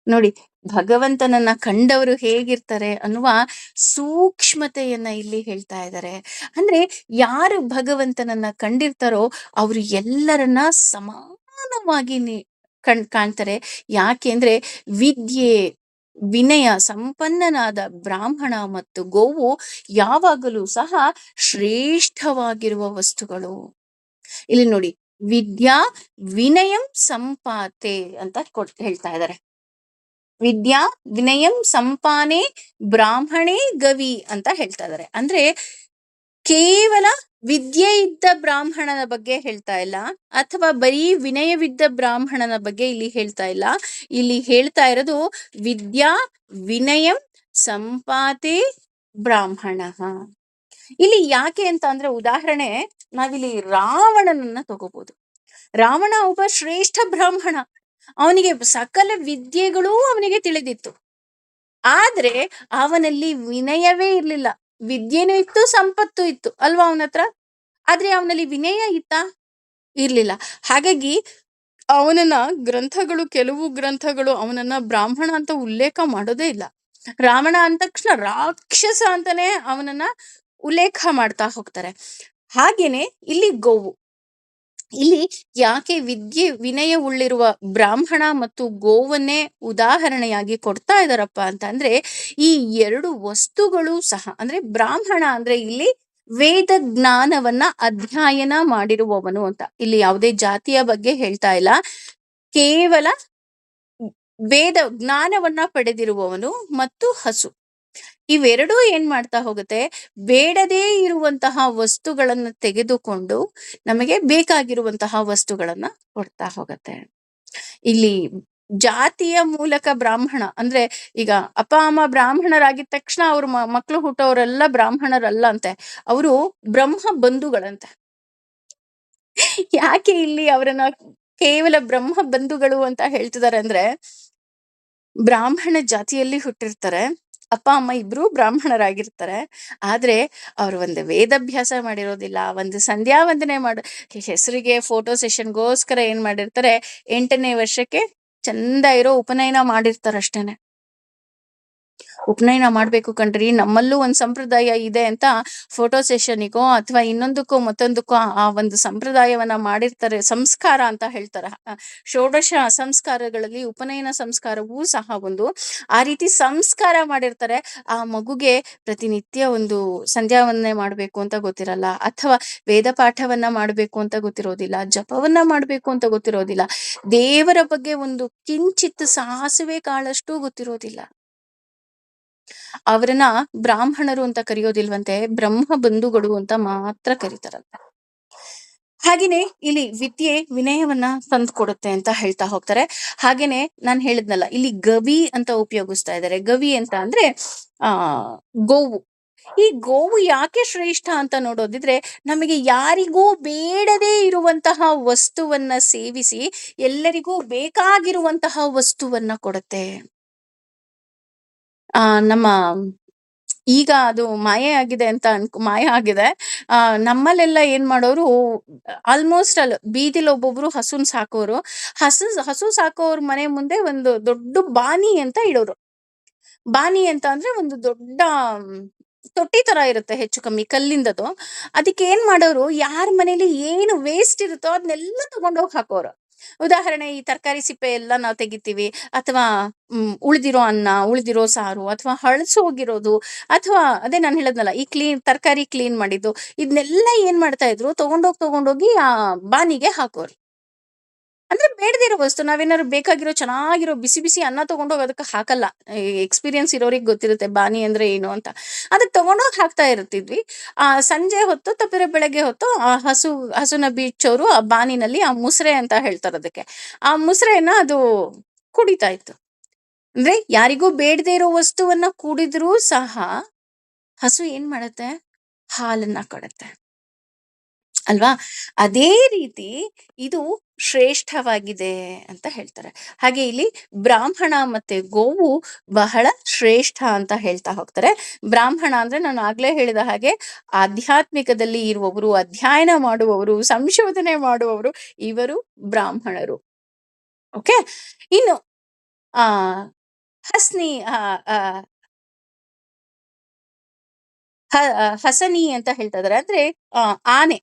Speaker 1: ನೋಡಿ, ಭಗವಂತನನ್ನ ಕಂಡವರು ಹೇಗಿರ್ತಾರೆ ಅನ್ನುವ ಸೂಕ್ಷ್ಮತೆಯನ್ನ ಇಲ್ಲಿ ಹೇಳ್ತಾ ಇದ್ದಾರೆ. ಅಂದ್ರೆ ಯಾರು ಭಗವಂತನನ್ನ ಕಂಡಿರ್ತಾರೋ ಅವರು ಎಲ್ಲರನ್ನ ಸಮಾನವಾಗಿ ಕಾಣ್ತಾರೆ. ಯಾಕೆಂದ್ರೆ ವಿದ್ಯೆ ವಿನಯ ಸಂಪನ್ನನಾದ ಬ್ರಾಹ್ಮಣ ಮತ್ತು ಗೋವು ಯಾವಾಗಲೂ ಸಹ ಶ್ರೇಷ್ಠವಾಗಿರುವ ವಸ್ತುಗಳು. ಇಲ್ಲಿ ನೋಡಿ, ವಿದ್ಯಾ ವಿನಯಂ ಸಂಪಾತೆ ಅಂತ ಹೇಳ್ತಾ ಇದ್ದಾರೆ. ವಿದ್ಯಾ ವಿನಯಂ ಸಂಪಾನೆ ಬ್ರಾಹ್ಮಣೇ ಗವಿ ಅಂತ ಹೇಳ್ತಾ ಇದ್ದಾರೆ. ಅಂದ್ರೆ ಕೇವಲ ವಿದ್ಯೆ ಇದ್ದ ಬ್ರಾಹ್ಮಣನ ಬಗ್ಗೆ ಹೇಳ್ತಾ ಇಲ್ಲ, ಅಥವಾ ಬರೀ ವಿನಯವಿದ್ದ ಬ್ರಾಹ್ಮಣನ ಬಗ್ಗೆ ಇಲ್ಲಿ ಹೇಳ್ತಾ ಇಲ್ಲ. ಇಲ್ಲಿ ಹೇಳ್ತಾ ಇರೋದು ವಿದ್ಯಾ ವಿನಯಂ ಸಂಪಾತೆ ಬ್ರಾಹ್ಮಣ. ಇಲ್ಲಿ ಯಾಕೆ ಅಂತ ಅಂದ್ರೆ, ಉದಾಹರಣೆ ನಾವಿಲ್ಲಿ ರಾವಣನನ್ನ ತಗೋಬಹುದು. ರಾವಣ ಒಬ್ಬ ಶ್ರೇಷ್ಠ ಬ್ರಾಹ್ಮಣ, ಅವನಿಗೆ ಸಕಲ ವಿದ್ಯೆಗಳೂ ಅವನಿಗೆ ತಿಳಿದಿತ್ತು. ಆದ್ರೆ ಅವನಲ್ಲಿ ವಿನಯವೇ ಇರ್ಲಿಲ್ಲ. ವಿದ್ಯೆನೂ ಇತ್ತು, ಸಂಪತ್ತು ಇತ್ತು ಅಲ್ವಾ ಅವನ ಹತ್ರ, ಆದ್ರೆ ಅವನಲ್ಲಿ ವಿನಯ ಇತ್ತಾ? ಇರ್ಲಿಲ್ಲ. ಹಾಗಾಗಿ ಅವನನ್ನ ಕೆಲವು ಗ್ರಂಥಗಳು ಅವನನ್ನ ಬ್ರಾಹ್ಮಣ ಅಂತ ಉಲ್ಲೇಖ ಮಾಡೋದೇ ಇಲ್ಲ. ರಾವಣ ಅಂದ ತಕ್ಷಣ ರಾಕ್ಷಸ ಅಂತಾನೆ ಅವನನ್ನ ಉಲ್ಲೇಖ ಮಾಡ್ತಾ ಹೋಗ್ತಾರೆ. ಹಾಗೇನೆ ಇಲ್ಲಿ ಗೋವು, ಇಲ್ಲಿ ಯಾಕೆ ವಿದ್ಯೆ ವಿನಯ ಉಳ್ಳಿರುವ ಬ್ರಾಹ್ಮಣ ಮತ್ತು ಗೋವನ್ನೇ ಉದಾಹರಣೆಯಾಗಿ ಕೊಡ್ತಾ ಇದಾರಪ್ಪ ಅಂತ ಅಂದ್ರೆ, ಈ ಎರಡು ವಸ್ತುಗಳು ಸಹ, ಅಂದ್ರೆ ಬ್ರಾಹ್ಮಣ ಅಂದ್ರೆ ಇಲ್ಲಿ ವೇದ ಜ್ಞಾನವನ್ನ ಅಧ್ಯಯನ ಮಾಡಿರುವವನು ಅಂತ. ಇಲ್ಲಿ ಯಾವುದೇ ಜಾತಿಯ ಬಗ್ಗೆ ಹೇಳ್ತಾ ಇಲ್ಲ, ಕೇವಲ ವೇದ ಜ್ಞಾನವನ್ನ ಪಡೆದಿರುವವನು ಮತ್ತು ಹಸು. ಇವೆರಡೂ ಏನ್ ಮಾಡ್ತಾ ಹೋಗುತ್ತೆ, ಬೇಡದೇ ಇರುವಂತಹ ವಸ್ತುಗಳನ್ನ ತೆಗೆದುಕೊಂಡು ನಮಗೆ ಬೇಕಾಗಿರುವಂತಹ ವಸ್ತುಗಳನ್ನ ಕೊಡ್ತಾ ಹೋಗತ್ತೆ. ಇಲ್ಲಿ ಜಾತಿಯ ಮೂಲಕ ಬ್ರಾಹ್ಮಣ ಅಂದ್ರೆ, ಈಗ ಅಪ್ಪ ಅಮ್ಮ ಬ್ರಾಹ್ಮಣರಾಗಿದ ತಕ್ಷಣ ಅವ್ರ ಮಕ್ಕಳು ಹುಟ್ಟೋರೆಲ್ಲ ಬ್ರಾಹ್ಮಣರಲ್ಲ ಅಂತೆ, ಅವರು ಬ್ರಹ್ಮ ಬಂಧುಗಳಂತೆ. ಯಾಕೆ ಇಲ್ಲಿ ಅವರನ್ನ ಕೇವಲ ಬ್ರಹ್ಮ ಬಂಧುಗಳು ಅಂತ ಹೇಳ್ತಿದ್ದಾರೆ ಅಂದ್ರೆ, ಬ್ರಾಹ್ಮಣ ಜಾತಿಯಲ್ಲಿ ಹುಟ್ಟಿರ್ತಾರೆ, ಅಪ್ಪ ಅಮ್ಮ ಇಬ್ರು ಬ್ರಾಹ್ಮಣರಾಗಿರ್ತಾರೆ, ಆದ್ರೆ ಅವ್ರು ಒಂದು ವೇದಾಭ್ಯಾಸ ಮಾಡಿರೋದಿಲ್ಲ, ಒಂದು ಸಂಧ್ಯಾ ವಂದನೆ ಹೆಸರಿಗೆ ಫೋಟೋ ಸೆಷನ್ಗೋಸ್ಕರ ಏನ್ ಮಾಡಿರ್ತಾರೆ, 8ನೇ ವರ್ಷಕ್ಕೆ ಚಂದ ಇರೋ ಉಪನಯನ ಮಾಡಿರ್ತಾರ ಅಷ್ಟೇನೆ. ಉಪನಯನ ಮಾಡ್ಬೇಕು ಕಣ್ರಿ, ನಮ್ಮಲ್ಲೂ ಒಂದ್ ಸಂಪ್ರದಾಯ ಇದೆ ಅಂತ ಫೋಟೋ ಸೆಷನಿಗೋ ಅಥವಾ ಇನ್ನೊಂದಕ್ಕೋ ಮತ್ತೊಂದಕ್ಕೋ ಆ ಒಂದು ಸಂಪ್ರದಾಯವನ್ನ ಮಾಡಿರ್ತಾರೆ, ಸಂಸ್ಕಾರ ಅಂತ ಹೇಳ್ತಾರೆ. ಷೋಡಶ ಸಂಸ್ಕಾರಗಳಲ್ಲಿ ಉಪನಯನ ಸಂಸ್ಕಾರವೂ ಸಹ ಒಂದು. ಆ ರೀತಿ ಸಂಸ್ಕಾರ ಮಾಡಿರ್ತಾರೆ. ಆ ಮಗುಗೆ ಪ್ರತಿನಿತ್ಯ ಒಂದು ಸಂಧ್ಯಾವಂದನೆ ಮಾಡ್ಬೇಕು ಅಂತ ಗೊತ್ತಿರಲ್ಲ, ಅಥವಾ ವೇದ ಪಾಠವನ್ನ ಮಾಡ್ಬೇಕು ಅಂತ ಗೊತ್ತಿರೋದಿಲ್ಲ, ಜಪವನ್ನ ಮಾಡ್ಬೇಕು ಅಂತ ಗೊತ್ತಿರೋದಿಲ್ಲ, ದೇವರ ಬಗ್ಗೆ ಒಂದು ಕಿಂಚಿತ್ ಸಾಸಿವೆ ಕಾಳಷ್ಟು ಗೊತ್ತಿರೋದಿಲ್ಲ. ಅವರನ್ನ ಬ್ರಾಹ್ಮಣರು ಅಂತ ಕರೆಯೋದಿಲ್ವಂತೆ, ಬ್ರಹ್ಮ ಬಂಧುಗಳು ಅಂತ ಮಾತ್ರ ಕರೀತಾರಂತೆ. ಹಾಗೇನೆ ಇಲ್ಲಿ ವಿದ್ಯೆ ವಿನಯವನ್ನ ತಂದು ಕೊಡುತ್ತೆ ಅಂತ ಹೇಳ್ತಾ ಹೋಗ್ತಾರೆ. ಹಾಗೇನೆ ನಾನ್ ಹೇಳಿದ್ನಲ್ಲ, ಇಲ್ಲಿ ಗವಿ ಅಂತ ಉಪಯೋಗಿಸ್ತಾ ಇದ್ದಾರೆ. ಗವಿ ಅಂತ ಅಂದ್ರೆ ಆ ಗೋವು. ಈ ಗೋವು ಯಾಕೆ ಶ್ರೇಷ್ಠ ಅಂತ ನೋಡೋದಿದ್ರೆ, ನಮಗೆ ಯಾರಿಗೂ ಬೇಡದೇ ಇರುವಂತಹ ವಸ್ತುವನ್ನ ಸೇವಿಸಿ ಎಲ್ಲರಿಗೂ ಬೇಕಾಗಿರುವಂತಹ ವಸ್ತುವನ್ನ ಕೊಡುತ್ತೆ. ನಮ್ಮ ಈಗ ಅದು ಮಾಯೆ ಆಗಿದೆ ಅಂತ ಮಾಯ ಆಗಿದೆ. ನಮ್ಮಲ್ಲೆಲ್ಲ ಏನ್ ಮಾಡೋರು, ಆಲ್ಮೋಸ್ಟ್ ಬೀದಿಲಿ ಒಬ್ಬೊಬ್ರು ಹಸುನ್ ಸಾಕೋರು. ಹಸು ಸಾಕೋರ್ ಮನೆ ಮುಂದೆ ಒಂದು ದೊಡ್ಡ ಬಾನಿ ಅಂತ ಇಡೋರು. ಬಾನಿ ಅಂತ ಅಂದ್ರೆ ಒಂದು ದೊಡ್ಡ ತೊಟ್ಟಿ ತರ ಇರುತ್ತೆ, ಹೆಚ್ಚು ಕಮ್ಮಿ ಕಲ್ಲಿಂದದು. ಅದಕ್ಕೆ ಏನ್ ಮಾಡೋರು, ಯಾರ ಮನೇಲಿ ಏನು ವೇಸ್ಟ್ ಇರುತ್ತೋ ಅದನ್ನೆಲ್ಲ ತಗೊಂಡೋಗಿ ಹಾಕೋರು. ಉದಾಹರಣೆ, ಈ ತರಕಾರಿ ಸಿಪ್ಪೆ ಎಲ್ಲ ನಾವು ತೆಗಿತೀವಿ, ಅಥವಾ ಉಳಿದಿರೋ ಅನ್ನ, ಉಳಿದಿರೋ ಸಾರು, ಅಥವಾ ಹಳಸೋಗಿರೋದು, ಅಥವಾ ಅದೇ ನಾನು ಹೇಳದ್ನಲ್ಲ, ಈ ತರಕಾರಿ ಕ್ಲೀನ್ ಮಾಡಿದ್ದು, ಇದನ್ನೆಲ್ಲ ಏನ್ ಮಾಡ್ತಾ ಇದ್ರು, ತಗೊಂಡೋಗಿ ಆ ಬಾನಿಗೆ ಹಾಕೋರು. ಅಂದ್ರೆ ಬೇಡದಿರೋ ವಸ್ತು, ನಾವೇನಾದ್ರು ಬೇಕಾಗಿರೋ ಚೆನ್ನಾಗಿರೋ ಬಿಸಿ ಬಿಸಿ ಅನ್ನ ತಗೊಂಡೋಗಿ ಅದಕ್ಕೆ ಹಾಕಲ್ಲ. ಎಕ್ಸ್ಪೀರಿಯನ್ಸ್ ಇರೋರಿಗೆ ಗೊತ್ತಿರುತ್ತೆ ಬಾನಿ ಅಂದ್ರೆ ಏನು ಅಂತ. ಅದಕ್ಕೆ ತಗೊಂಡೋಗಿ ಹಾಕ್ತಾ ಇರ್ತಿದ್ವಿ. ಸಂಜೆ ಹೊತ್ತು ತಪ್ಪಿದ್ರೆ ಬೆಳಗ್ಗೆ ಹೊತ್ತು ಆ ಹಸುನ ಬೀಚೋರು ಆ ಬಾನಿನಲ್ಲಿ ಆ ಮುಸ್ರೆ ಅಂತ ಹೇಳ್ತಾರೆ ಅದಕ್ಕೆ, ಆ ಮುಸ್ರೆನ ಅದು ಕುಡಿತಾ ಇತ್ತು. ಅಂದ್ರೆ ಯಾರಿಗೂ ಬೇಡದೇ ಇರೋ ವಸ್ತುವನ್ನ ಕುಡಿದ್ರೂ ಸಹ ಹಸು ಏನ್ ಮಾಡುತ್ತೆ, ಹಾಲನ್ನ ಕೊಡುತ್ತೆ ಅಲ್ವಾ. ಅದೇ ರೀತಿ ಇದು ಶ್ರೇಷ್ಠವಾಗಿದೆ ಅಂತ ಹೇಳ್ತಾರೆ. ಹಾಗೆ ಇಲ್ಲಿ ಬ್ರಾಹ್ಮಣ ಮತ್ತೆ ಗೋವು ಬಹಳ ಶ್ರೇಷ್ಠ ಅಂತ ಹೇಳ್ತಾ ಹೋಗ್ತಾರೆ. ಬ್ರಾಹ್ಮಣ ಅಂದ್ರೆ ನಾನು ಆಗ್ಲೇ ಹೇಳಿದ ಹಾಗೆ ಆಧ್ಯಾತ್ಮಿಕದಲ್ಲಿ ಇರುವವರು, ಅಧ್ಯಯನ ಮಾಡುವವರು, ಸಂಶೋಧನೆ ಮಾಡುವವರು, ಇವರು ಬ್ರಾಹ್ಮಣರು. ಓಕೆ. ಇನ್ನು ಆ ಹಸ್ನಿ ಹಸನಿ ಅಂತ ಹೇಳ್ತಾ ಇದಾರೆ. ಅಂದ್ರೆ ಆನೆ.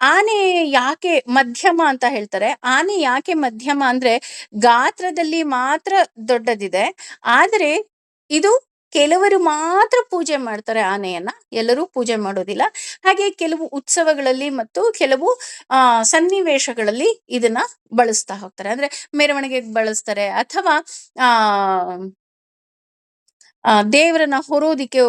Speaker 1: ಆನೆ ಯಾಕೆ ಮಧ್ಯಮ ಅಂತ ಹೇಳ್ತಾರೆ. ಆನೆ ಯಾಕೆ ಮಧ್ಯಮ ಅಂದ್ರೆ, ಗಾತ್ರದಲ್ಲಿ ಮಾತ್ರ ದೊಡ್ಡದಿದೆ, ಆದ್ರೆ ಇದು ಕೆಲವರು ಮಾತ್ರ ಪೂಜೆ ಮಾಡ್ತಾರೆ ಆನೆಯನ್ನ, ಎಲ್ಲರೂ ಪೂಜೆ ಮಾಡೋದಿಲ್ಲ. ಹಾಗೆ ಕೆಲವು ಉತ್ಸವಗಳಲ್ಲಿ ಮತ್ತು ಕೆಲವು ಸನ್ನಿವೇಶಗಳಲ್ಲಿ ಇದನ್ನ ಬಳಸ್ತಾ ಹೋಗ್ತಾರೆ. ಅಂದ್ರೆ ಮೆರವಣಿಗೆಗೆ ಬಳಸ್ತಾರೆ, ಅಥವಾ ಆ ದೇವರನ್ನ ಹೊರೋದಿಕ್ಕೆ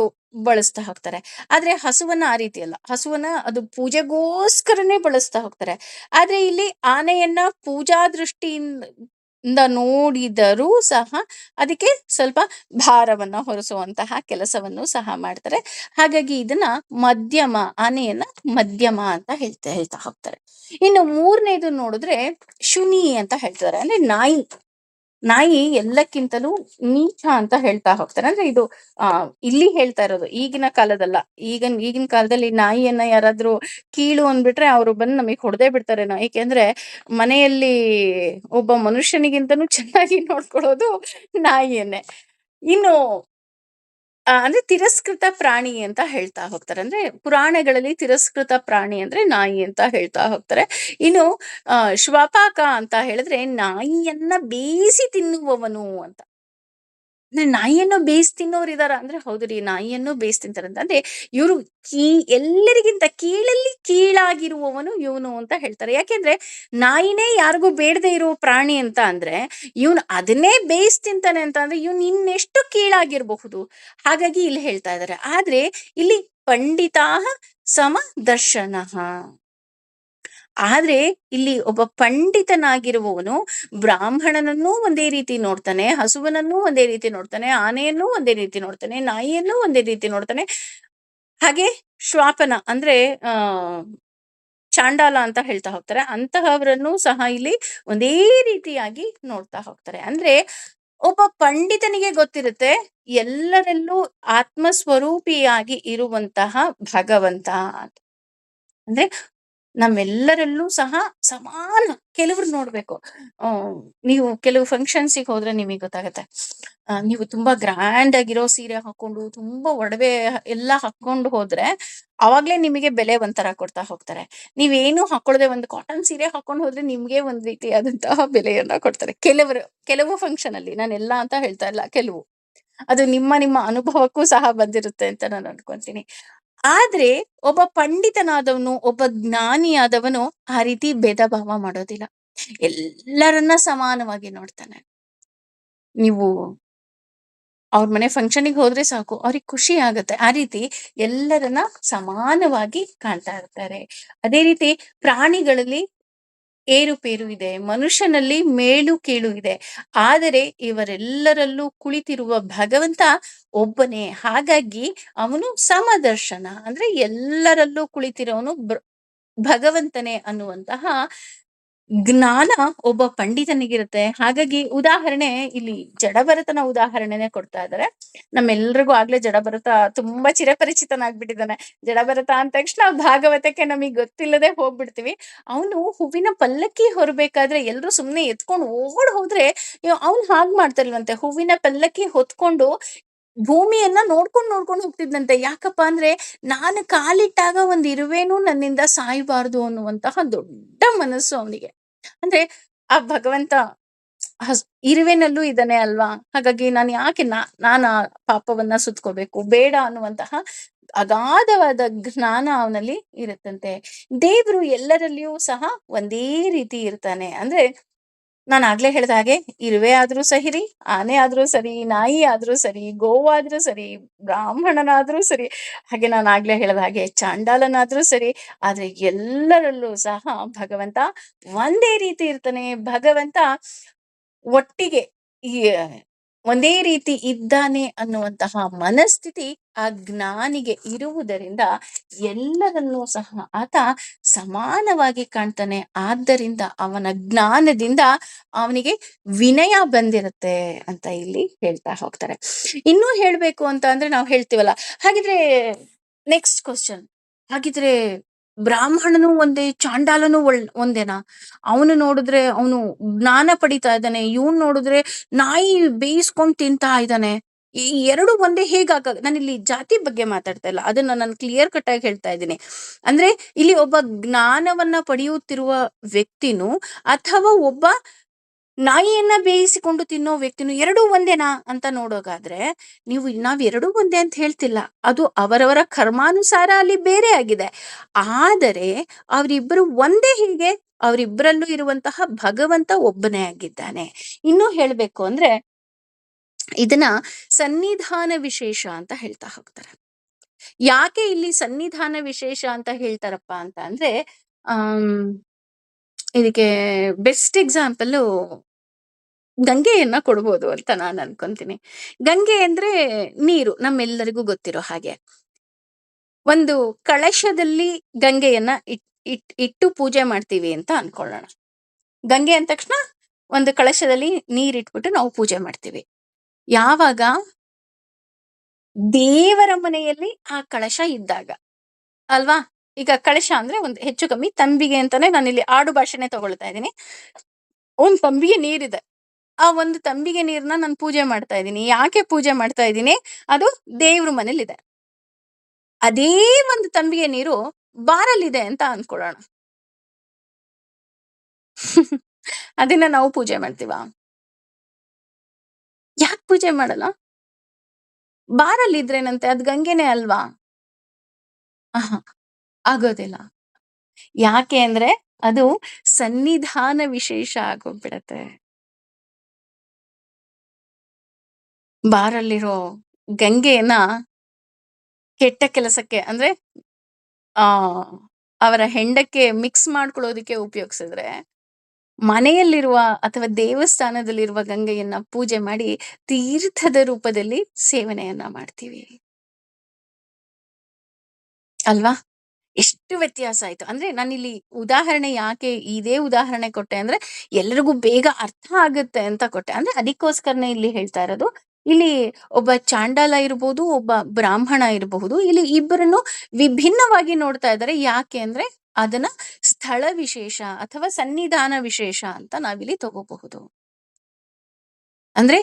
Speaker 1: ಬಳಸ್ತಾ ಹೋಗ್ತಾರೆ. ಆದ್ರೆ ಹಸುವನ್ನ ಆ ರೀತಿ ಅಲ್ಲ, ಹಸುವನ್ನ ಅದು ಪೂಜೆಗೋಸ್ಕರನೇ ಬಳಸ್ತಾ ಹೋಗ್ತಾರೆ. ಆದ್ರೆ ಇಲ್ಲಿ ಆನೆಯನ್ನ ಪೂಜಾ ದೃಷ್ಟಿಯಿಂದ ನೋಡಿದರೂ ಸಹ ಅದಕ್ಕೆ ಸ್ವಲ್ಪ ಭಾರವನ್ನ ಹೊರಿಸುವಂತಹ ಕೆಲಸವನ್ನು ಸಹ ಮಾಡ್ತಾರೆ. ಹಾಗಾಗಿ ಇದನ್ನ ಮಧ್ಯಮ, ಆನೆಯನ್ನ ಮಧ್ಯಮ ಅಂತ ಹೇಳ್ತಾ ಹೋಗ್ತಾರೆ. ಇನ್ನು ಮೂರನೇದು ನೋಡಿದ್ರೆ ಶುನಿ ಅಂತ ಹೇಳ್ತಾರೆ. ಅಂದ್ರೆ ನಾಯಿ ಎಲ್ಲಕ್ಕಿಂತಲೂ ನೀಚ ಅಂತ ಹೇಳ್ತಾ ಹೋಗ್ತಾರೆ. ಅಂದ್ರೆ ಇದು ಇಲ್ಲಿ ಹೇಳ್ತಾ ಇರೋದು ಈಗಿನ ಕಾಲದಲ್ಲ. ಈಗಿನ ಕಾಲದಲ್ಲಿ ನಾಯಿಯನ್ನ ಯಾರಾದ್ರೂ ಕೀಳು ಅಂದ್ಬಿಟ್ರೆ ಅವ್ರು ಬಂದು ನಮಗ್ ಹೊಡೆದೇ ಬಿಡ್ತಾರೇನೋ. ಏಕೆಂದ್ರೆ ಮನೆಯಲ್ಲಿ ಒಬ್ಬ ಮನುಷ್ಯನಿಗಿಂತನೂ ಚೆನ್ನಾಗಿ ನೋಡ್ಕೊಳ್ಳೋದು ನಾಯಿಯನ್ನೇ. ಇನ್ನು ಅಂದ್ರೆ ತಿರಸ್ಕೃತ ಪ್ರಾಣಿ ಅಂತ ಹೇಳ್ತಾ ಹೋಗ್ತಾರೆ. ಅಂದ್ರೆ ಪುರಾಣಗಳಲ್ಲಿ ತಿರಸ್ಕೃತ ಪ್ರಾಣಿ ಅಂದ್ರೆ ನಾಯಿ ಅಂತ ಹೇಳ್ತಾ ಹೋಗ್ತಾರೆ. ಇನ್ನು ಶ್ವಪಾಕ ಅಂತ ಹೇಳಿದ್ರೆ ನಾಯಿಯನ್ನ ಬೇಯಿಸಿ ತಿನ್ನುವವನು ಅಂತ. ಅಂದ್ರೆ ನಾಯಿಯನ್ನು ಬೇಯಿಸಿ ತಿನ್ನೋರು ಇದಾರ ಅಂದ್ರೆ, ಹೌದು ರೀ, ನಾಯಿಯನ್ನು ಬೇಯಿಸಿ ತಿಂತಾರಂತ. ಅಂದ್ರೆ ಇವರು ಎಲ್ಲರಿಗಿಂತ ಕೀಳಾಗಿರುವವನು ಇವನು ಅಂತ ಹೇಳ್ತಾರೆ. ಯಾಕೆಂದ್ರೆ ನಾಯಿನೇ ಯಾರಿಗೂ ಬೇಡದೆ ಇರೋ ಪ್ರಾಣಿ ಅಂತ ಅಂದ್ರೆ, ಇವನು ಅದನ್ನೇ ಬೇಯಿಸಿ ತಿಂತಾನೆ ಅಂತ ಅಂದ್ರೆ ಇವನು ಇನ್ನೆಷ್ಟು ಕೀಳಾಗಿರಬಹುದು. ಹಾಗಾಗಿ ಇಲ್ಲಿ ಹೇಳ್ತಾ ಇದ್ದಾರೆ. ಆದ್ರೆ ಇಲ್ಲಿ ಪಂಡಿತಾ ಸಮ ದರ್ಶನ. ಆದ್ರೆ ಇಲ್ಲಿ ಒಬ್ಬ ಪಂಡಿತನಾಗಿರುವವನು ಬ್ರಾಹ್ಮಣನನ್ನೂ ಒಂದೇ ರೀತಿ ನೋಡ್ತಾನೆ, ಹಸುವನನ್ನೂ ಒಂದೇ ರೀತಿ ನೋಡ್ತಾನೆ, ಆನೆಯನ್ನೂ ಒಂದೇ ರೀತಿ ನೋಡ್ತಾನೆ, ನಾಯಿಯನ್ನೂ ಒಂದೇ ರೀತಿ ನೋಡ್ತಾನೆ. ಹಾಗೆ ಶ್ವಾಪನ ಅಂದ್ರೆ ಚಾಂಡಾಲ ಅಂತ ಹೇಳ್ತಾ ಹೋಗ್ತಾರೆ, ಅಂತಹವರನ್ನು ಸಹ ಇಲ್ಲಿ ಒಂದೇ ರೀತಿಯಾಗಿ ನೋಡ್ತಾ ಹೋಗ್ತಾರೆ. ಅಂದ್ರೆ ಒಬ್ಬ ಪಂಡಿತನಿಗೆ ಗೊತ್ತಿರುತ್ತೆ ಎಲ್ಲರಲ್ಲೂ ಆತ್ಮಸ್ವರೂಪಿಯಾಗಿ ಇರುವಂತಹ ಭಗವಂತ. ಅಂದ್ರೆ ನಮ್ಮೆಲ್ಲರಲ್ಲೂ ಸಹ ಸಮಾನ. ಕೆಲವ್ರು ನೋಡ್ಬೇಕು, ಆ ನೀವು ಕೆಲವು ಫಂಕ್ಷನ್ಸಿಗೆ ಹೋದ್ರೆ ನಿಮಗೆ ಗೊತ್ತಾಗತ್ತೆ. ನೀವು ತುಂಬಾ ಗ್ರ್ಯಾಂಡ್ ಆಗಿರೋ ಸೀರೆ ಹಾಕೊಂಡು ತುಂಬಾ ಒಡವೆ ಎಲ್ಲ ಹಾಕೊಂಡು ಹೋದ್ರೆ ಅವಾಗ್ಲೇ ನಿಮಗೆ ಬೆಲೆ ಒಂಥರ ಕೊಡ್ತಾ ಹೋಗ್ತಾರೆ. ನೀವೇನು ಹಾಕೊಳ್ಳದೆ ಒಂದು ಕಾಟನ್ ಸೀರೆ ಹಾಕೊಂಡು ಹೋದ್ರೆ ನಿಮ್ಗೆ ಒಂದ್ ರೀತಿಯಾದಂತಹ ಬೆಲೆಯನ್ನ ಕೊಡ್ತಾರೆ. ಕೆಲವು ಫಂಕ್ಷನ್ ಅಲ್ಲಿ, ನಾನು ಎಲ್ಲ ಅಂತ ಹೇಳ್ತಾ ಇಲ್ಲ, ಕೆಲವು. ಅದು ನಿಮ್ಮ ನಿಮ್ಮ ಅನುಭವಕ್ಕೂ ಸಹ ಬಂದಿರುತ್ತೆ ಅಂತ ನಾನು ಅನ್ಕೊಂತೀನಿ. ಆದ್ರೆ ಒಬ್ಬ ಪಂಡಿತನಾದವನು, ಒಬ್ಬ ಜ್ಞಾನಿಯಾದವನು ಆ ರೀತಿ ಭೇದ ಭಾವ ಮಾಡೋದಿಲ್ಲ. ಎಲ್ಲರನ್ನ ಸಮಾನವಾಗಿ ನೋಡ್ತಾನೆ. ನೀವು ಅವ್ರ ಮನೆ ಫಂಕ್ಷನ್ಗೆ ಹೋದ್ರೆ ಸಾಕು, ಅವ್ರಿಗೆ ಖುಷಿ ಆಗತ್ತೆ. ಆ ರೀತಿ ಎಲ್ಲರನ್ನ ಸಮಾನವಾಗಿ ಕಾಣ್ತಾ ಇರ್ತಾರೆ. ಅದೇ ರೀತಿ ಪ್ರಾಣಿಗಳಲ್ಲಿ ಏರುಪೇರು ಇದೆ, ಮನುಷ್ಯನಲ್ಲಿ ಮೇಲು ಕೀಳು ಇದೆ. ಆದರೆ ಇವರೆಲ್ಲರಲ್ಲೂ ಕುಳಿತಿರುವ ಭಗವಂತ ಒಬ್ಬನೇ. ಹಾಗಾಗಿ ಅವನು ಸಮದರ್ಶನ, ಅಂದ್ರೆ ಎಲ್ಲರಲ್ಲೂ ಕುಳಿತಿರೋನು ಭಗವಂತನೇ ಅನ್ನುವಂತಹ ಜ್ಞಾನ ಒಬ್ಬ ಪಂಡಿತನಿಗಿರುತ್ತೆ. ಹಾಗಾಗಿ ಉದಾಹರಣೆ ಇಲ್ಲಿ ಜಡಭರತನ ಉದಾಹರಣೆನೆ ಕೊಡ್ತಾ ಇದ್ದಾರೆ. ನಮ್ಮೆಲ್ರಿಗೂ ಆಗ್ಲೇ ಜಡಭರತ ತುಂಬಾ ಚಿರಪರಿಚಿತನಾಗ್ಬಿಟ್ಟಿದ್ದಾನೆ. ಜಡಭರತ ಅಂದ ತಕ್ಷಣ ಭಾಗವತಕ್ಕೆ ನಮಗ್ ಗೊತ್ತಿಲ್ಲದೆ ಹೋಗ್ಬಿಡ್ತೀವಿ. ಅವನು ಹೂವಿನ ಪಲ್ಲಕ್ಕಿ ಹೊರಬೇಕಾದ್ರೆ ಎಲ್ರು ಸುಮ್ನೆ ಎತ್ಕೊಂಡು ಓಡ್ ಹೋದ್ರೆ ಅವ್ನು ಹಾಗ್ ಮಾಡ್ತಾರಲ್ವಂತೆ. ಹೂವಿನ ಪಲ್ಲಕ್ಕಿ ಹೊತ್ಕೊಂಡು ಭೂಮಿಯನ್ನ ನೋಡ್ಕೊಂಡು ಹೋಗ್ತಿದ್ನಂತೆ. ಯಾಕಪ್ಪ ಅಂದ್ರೆ ನಾನು ಕಾಲಿಟ್ಟಾಗ ಒಂದ್ ಇರುವೇನು ನನ್ನಿಂದ ಸಾಯ್ಬಾರ್ದು ಅನ್ನುವಂತಹ ದೊಡ್ಡ ಮನಸ್ಸು ಅವನಿಗೆ. ಅಂದ್ರೆ ಆ ಭಗವಂತ ಇರುವೆನಲ್ಲೂ ಇದ್ದಾನೆ ಅಲ್ವಾ, ಹಾಗಾಗಿ ನಾನು ಯಾಕೆ ನಾನು ಆ ಪಾಪವನ್ನ ಸುತ್ಕೋಬೇಕು, ಬೇಡ ಅನ್ನುವಂತಹ ಅಗಾಧವಾದ ಜ್ಞಾನ ಅವನಲ್ಲಿ ಇರುತ್ತಂತೆ. ದೇವ್ರು ಎಲ್ಲರಲ್ಲಿಯೂ ಸಹ ಒಂದೇ ರೀತಿ ಇರ್ತಾನೆ. ಅಂದ್ರೆ ನಾನು ಆಗ್ಲೇ ಹೇಳ್ದ ಹಾಗೆ, ಇರುವೆ ಆದ್ರೂ ಸರಿ, ಆನೆ ಆದ್ರೂ ಸರಿ, ನಾಯಿ ಆದ್ರೂ ಸರಿ, ಗೋವಾದ್ರೂ ಸರಿ, ಬ್ರಾಹ್ಮಣನಾದ್ರೂ ಸರಿ, ಹಾಗೆ ನಾನು ಆಗ್ಲೇ ಹೇಳ್ದ ಹಾಗೆ ಚಾಂಡಾಲನಾದ್ರೂ ಸರಿ, ಆದ್ರೆ ಎಲ್ಲರಲ್ಲೂ ಸಹ ಭಗವಂತ ಒಂದೇ ರೀತಿ ಇರ್ತಾನೆ. ಭಗವಂತ ಒಟ್ಟಿಗೆ ಈ ಒಂದೇ ರೀತಿ ಇದ್ದಾನೆ ಅನ್ನುವಂತಹ ಮನಸ್ಥಿತಿ ಆ ಜ್ಞಾನಿಗೆ ಇರುವುದರಿಂದ ಎಲ್ಲರನ್ನೂ ಸಹ ಆತ ಸಮಾನವಾಗಿ ಕಾಣ್ತಾನೆ. ಆದ್ದರಿಂದ ಅವನ ಜ್ಞಾನದಿಂದ ಅವನಿಗೆ ವಿನಯ ಬಂದಿರುತ್ತೆ ಅಂತ ಇಲ್ಲಿ ಹೇಳ್ತಾ ಹೋಗ್ತಾರೆ. ಇನ್ನೂ ಹೇಳ್ಬೇಕು ಅಂತ ಅಂದ್ರೆ ನಾವು ಹೇಳ್ತೀವಲ್ಲ, ಹಾಗಿದ್ರೆ ನೆಕ್ಸ್ಟ್ ಕ್ವಶನ್, ಹಾಗಿದ್ರೆ ಬ್ರಾಹ್ಮಣನು ಒಂದೇ, ಚಾಂಡಾಲನು ಒಂದೇನಾ? ಅವನು ನೋಡಿದ್ರೆ ಅವನು ಜ್ಞಾನ ಪಡಿತಾ ಇದ್ದಾನೆ, ಇವನ್ ನೋಡಿದ್ರೆ ನಾಯಿ ಬೇಯಿಸ್ಕೊಂಡ್ ತಿಂತಾ ಇದ್ದಾನೆ. ಈ ಎರಡು ಒಂದೇ ಹೇಗಾಗ? ನಾನು ಇಲ್ಲಿ ಜಾತಿ ಬಗ್ಗೆ ಮಾತಾಡ್ತಾ ಇಲ್ಲ, ಅದನ್ನ ನಾನು ಕ್ಲಿಯರ್ ಕಟ್ ಆಗಿ ಹೇಳ್ತಾ ಇದ್ದೀನಿ. ಅಂದ್ರೆ ಇಲ್ಲಿ ಒಬ್ಬ ಜ್ಞಾನವನ್ನ ಪಡೆಯುತ್ತಿರುವ ವ್ಯಕ್ತಿನು ಅಥವಾ ಒಬ್ಬ ನಾಯಿಯನ್ನ ಬೇಯಿಸಿಕೊಂಡು ತಿನ್ನೋ ವ್ಯಕ್ತಿನು ಎರಡೂ ಒಂದೇನಾ ಅಂತ ನೋಡೋಗಾದ್ರೆ, ನಾವೆರಡೂ ಒಂದೇ ಅಂತ ಹೇಳ್ತಿಲ್ಲ. ಅದು ಅವರವರ ಕರ್ಮಾನುಸಾರ ಅಲ್ಲಿ ಬೇರೆ ಆಗಿದೆ. ಆದರೆ ಅವರಿಬ್ಬರು ಒಂದೇ. ಹೀಗೆ ಅವರಿಬ್ಬರಲ್ಲೂ ಇರುವಂತಹ ಭಗವಂತ ಒಬ್ಬನೇ ಆಗಿದ್ದಾನೆ. ಇನ್ನೂ ಹೇಳ್ಬೇಕು ಅಂದ್ರೆ ಇದನ್ನ ಸನ್ನಿಧಾನ ವಿಶೇಷ ಅಂತ ಹೇಳ್ತಾ ಹೋಗ್ತಾರೆ. ಯಾಕೆ ಇಲ್ಲಿ ಸನ್ನಿಧಾನ ವಿಶೇಷ ಅಂತ ಹೇಳ್ತಾರಪ್ಪ ಅಂತ ಅಂದ್ರೆ, ಇದಕ್ಕೆ ಬೆಸ್ಟ್ ಎಕ್ಸಾಂಪಲ್ ಗಂಗೆಯನ್ನ ಕೊಡ್ಬೋದು ಅಂತ ನಾನು ಅನ್ಕೊಂತೀನಿ. ಗಂಗೆ ಅಂದ್ರೆ ನೀರು, ನಮ್ಮೆಲ್ಲರಿಗೂ ಗೊತ್ತಿರೋ ಹಾಗೆ. ಒಂದು ಕಳಶದಲ್ಲಿ ಗಂಗೆಯನ್ನ ಇಟ್ಟು ಪೂಜೆ ಮಾಡ್ತೀವಿ ಅಂತ ಅನ್ಕೊಳ್ಳೋಣ. ಗಂಗೆ ಅಂದ ತಕ್ಷಣ ಒಂದು ಕಳಶದಲ್ಲಿ ನೀರಿಟ್ಬಿಟ್ಟು ನಾವು ಪೂಜೆ ಮಾಡ್ತೀವಿ. ಯಾವಾಗ ದೇವರ ಮನೆಯಲ್ಲಿ ಆ ಕಳಶ ಇದ್ದಾಗ ಅಲ್ವಾ? ಈಗ ಕಳಶ ಅಂದ್ರೆ ಒಂದು ಹೆಚ್ಚು ಕಮ್ಮಿ ತಂಬಿಗೆ ಅಂತಾನೆ ನಾನು ಇಲ್ಲಿ ಆಡು ಭಾಷೆನೆ ತಗೊಳ್ತಾ ಇದ್ದೀನಿ. ಒಂದ್ ತಂಬಿಗೆ ನೀರಿದೆ, ಆ ಒಂದು ತಂಬಿಗೆ ನೀರ್ನ ನಾನು ಪೂಜೆ ಮಾಡ್ತಾ ಇದ್ದೀನಿ. ಯಾಕೆ ಪೂಜೆ ಮಾಡ್ತಾ ಇದ್ದೀನಿ? ಅದು ದೇವ್ರ ಮನೇಲಿದೆ. ಅದೇ ಒಂದು ತಂಬಿಗೆ ನೀರು ಬಾರಲ್ಲಿದೆ ಅಂತ ಅನ್ಕೊಳ್ಳೋಣ. ಅದನ್ನ ನಾವು ಪೂಜೆ ಮಾಡ್ತೀವ? ಯಾಕೆ ಪೂಜೆ ಮಾಡಲ್ಲ? ಬಾರಲ್ಲಿದ್ರೇನಂತೆ, ಅದ್ ಗಂಗೆನೇ ಅಲ್ವಾ? ಆಗೋದಿಲ್ಲ. ಯಾಕೆ ಅಂದ್ರೆ ಅದು ಸನ್ನಿಧಾನ ವಿಶೇಷ ಆಗೋಗ್ಬಿಡತ್ತೆ. ಬಾರಲ್ಲಿರೋ ಗಂಗೆಯನ್ನ ಕೆಟ್ಟ ಕೆಲಸಕ್ಕೆ ಅಂದ್ರೆ ಆ ಅವರ ಹೆಂಡಕ್ಕೆ ಮಿಕ್ಸ್ ಮಾಡ್ಕೊಳ್ಳೋದಿಕ್ಕೆ ಉಪಯೋಗಿಸಿದ್ರೆ, ಮನೆಯಲ್ಲಿರುವ ಅಥವಾ ದೇವಸ್ಥಾನದಲ್ಲಿರುವ ಗಂಗೆಯನ್ನ ಪೂಜೆ ಮಾಡಿ ತೀರ್ಥದ ರೂಪದಲ್ಲಿ ಸೇವನೆಯನ್ನ ಮಾಡ್ತೀವಿ ಅಲ್ವಾ? ಎಷ್ಟು ವ್ಯತ್ಯಾಸ ಆಯ್ತು ಅಂದ್ರೆ, ನಾನಿಲ್ಲಿ ಉದಾಹರಣೆ ಯಾಕೆ ಇದೇ ಉದಾಹರಣೆ ಕೊಟ್ಟೆ ಅಂದ್ರೆ ಎಲ್ರಿಗೂ ಬೇಗ ಅರ್ಥ ಆಗುತ್ತೆ ಅಂತ ಕೊಟ್ಟೆ. ಅಂದ್ರೆ ಅದಕ್ಕೋಸ್ಕರನೇ ಇಲ್ಲಿ ಹೇಳ್ತಾ ಇರೋದು. ಇಲ್ಲಿ ಒಬ್ಬ ಚಾಂಡಾಲ ಇರಬಹುದು, ಒಬ್ಬ ಬ್ರಾಹ್ಮಣ ಇರಬಹುದು. ಇಲ್ಲಿ ಇಬ್ಬರನ್ನು ವಿಭಿನ್ನವಾಗಿ ನೋಡ್ತಾ ಇದ್ದಾರೆ. ಯಾಕೆ ಅಂದ್ರೆ ಅದನ್ನ ಸ್ಥಳ ವಿಶೇಷ ಅಥವಾ ಸನ್ನಿಧಾನ ವಿಶೇಷ ಅಂತ ನಾವಿಲ್ಲಿ ತಗೋಬಹುದು. ಅಂದ್ರೆ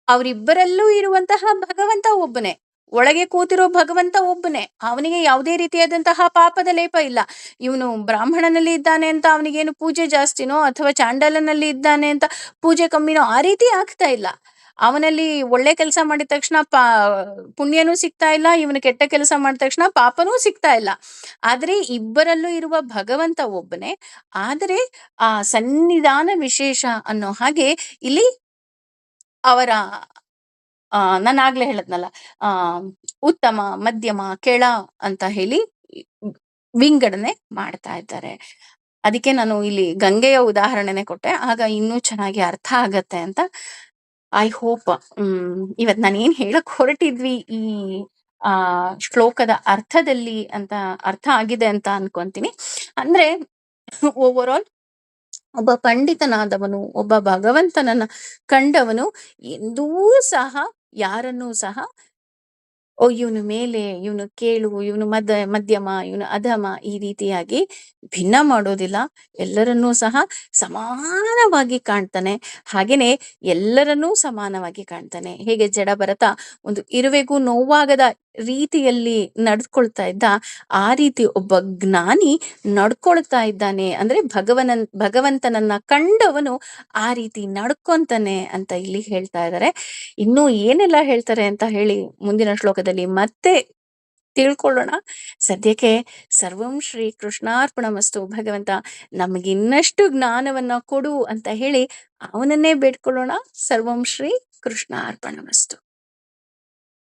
Speaker 1: ಅವರಿಬ್ಬರಲ್ಲೂ ಇರುವಂತಹ ಭಗವಂತ ಒಬ್ಬನೇ, ಒಳಗೆ ಕೂತಿರೋ ಭಗವಂತ ಒಬ್ಬನೇ. ಅವನಿಗೆ ಯಾವುದೇ ರೀತಿಯಾದಂತಹ ಪಾಪದ ಲೇಪ ಇಲ್ಲ. ಇವನು ಬ್ರಾಹ್ಮಣನಲ್ಲಿ ಇದ್ದಾನೆ ಅಂತ ಅವನಿಗೇನು ಪೂಜೆ ಜಾಸ್ತಿನೋ ಅಥವಾ ಚಾಂಡಾಲನಲ್ಲಿ ಇದ್ದಾನೆ ಅಂತ ಪೂಜೆ ಕಮ್ಮಿನೋ ಆ ರೀತಿ ಆಗ್ತಾ ಇಲ್ಲ. ಅವನಲ್ಲಿ ಒಳ್ಳೆ ಕೆಲಸ ಮಾಡಿದ ತಕ್ಷಣ ಪುಣ್ಯನೂ ಸಿಗ್ತಾ ಇಲ್ಲ, ಇವನು ಕೆಟ್ಟ ಕೆಲಸ ಮಾಡಿದ ತಕ್ಷಣ ಪಾಪನೂ ಸಿಗ್ತಾ ಇಲ್ಲ. ಆದ್ರೆ ಇಬ್ಬರಲ್ಲೂ ಇರುವ ಭಗವಂತ ಒಬ್ಬನೇ. ಆದರೆ ಆ ಸನ್ನಿಧಾನ ವಿಶೇಷ ಅನ್ನೋ ಹಾಗೆ ಇಲ್ಲಿ ಅವರ ನಾನಾಗ್ಲೇ ಹೇಳದ್ನಲ್ಲ, ಆ ಉತ್ತಮ, ಮಧ್ಯಮ, ಕೆಳ ಅಂತ ಹೇಳಿ ವಿಂಗಡಣೆ ಮಾಡ್ತಾ ಇದ್ದಾರೆ. ಅದಕ್ಕೆ ನಾನು ಇಲ್ಲಿ ಗಂಗೆಯ ಉದಾಹರಣೆನೆ ಕೊಟ್ಟೆ, ಆಗ ಇನ್ನೂ ಚೆನ್ನಾಗಿ ಅರ್ಥ ಆಗತ್ತೆ ಅಂತ. ಐ ಹೋಪ್ ಇವತ್ ನಾನು ಏನ್ ಹೇಳಕ್ ಹೊರಟಿದ್ವಿ ಈ ಆ ಶ್ಲೋಕದ ಅರ್ಥದಲ್ಲಿ ಅಂತ ಅರ್ಥ ಆಗಿದೆ ಅಂತ ಅನ್ಕೊಂತೀನಿ. ಅಂದ್ರೆ ಓವರ್ ಆಲ್ ಒಬ್ಬ ಪಂಡಿತನಾದವನು, ಒಬ್ಬ ಭಗವಂತನನ್ನ ಕಂಡವನು ಎಂದೂ ಸಹ ಯಾರನ್ನೂ ಸಹ ಇವನು ಮೇಲೆ, ಇವನು ಕೇಳು, ಇವನು ಮಧ್ಯಮ, ಇವನು ಅಧಮ ಈ ರೀತಿಯಾಗಿ ಭಿನ್ನ ಮಾಡೋದಿಲ್ಲ. ಎಲ್ಲರನ್ನೂ ಸಹ ಸಮಾನವಾಗಿ ಕಾಣ್ತಾನೆ. ಹಾಗೇನೆ ಎಲ್ಲರನ್ನೂ ಸಮಾನವಾಗಿ ಕಾಣ್ತಾನೆ. ಹೇಗೆ ಜಡ ಭರತ ಒಂದು ಇರುವೆಗೂ ನೋವಾಗದ ರೀತಿಯಲ್ಲಿ ನಡ್ಕೊಳ್ತಾ ಇದ್ದ, ಆ ರೀತಿ ಒಬ್ಬ ಜ್ಞಾನಿ ನಡ್ಕೊಳ್ತಾ ಇದ್ದಾನೆ. ಅಂದ್ರೆ ಭಗವಂತನನ್ನ ಕಂಡವನು ಆ ರೀತಿ ನಡ್ಕೊಂತಾನೆ ಅಂತ ಇಲ್ಲಿ ಹೇಳ್ತಾ ಇದ್ದಾರೆ. ಇನ್ನೂ ಏನೆಲ್ಲ ಹೇಳ್ತಾರೆ ಅಂತ ಹೇಳಿ ಮುಂದಿನ ಶ್ಲೋಕದಲ್ಲಿ ಮತ್ತೆ ತಿಳ್ಕೊಳ್ಳೋಣ. ಸದ್ಯಕ್ಕೆ ಸರ್ವಂ ಶ್ರೀ ಕೃಷ್ಣಾರ್ಪಣಮಸ್ತು. ಭಗವಂತ ನಮಗಿನ್ನಷ್ಟು ಜ್ಞಾನವನ್ನ ಕೊಡು ಅಂತ ಹೇಳಿ ಅವನನ್ನೇ ಬೇಡ್ಕೊಳ್ಳೋಣ. ಸರ್ವಂ ಶ್ರೀ ಕೃಷ್ಣಾರ್ಪಣಮಸ್ತು.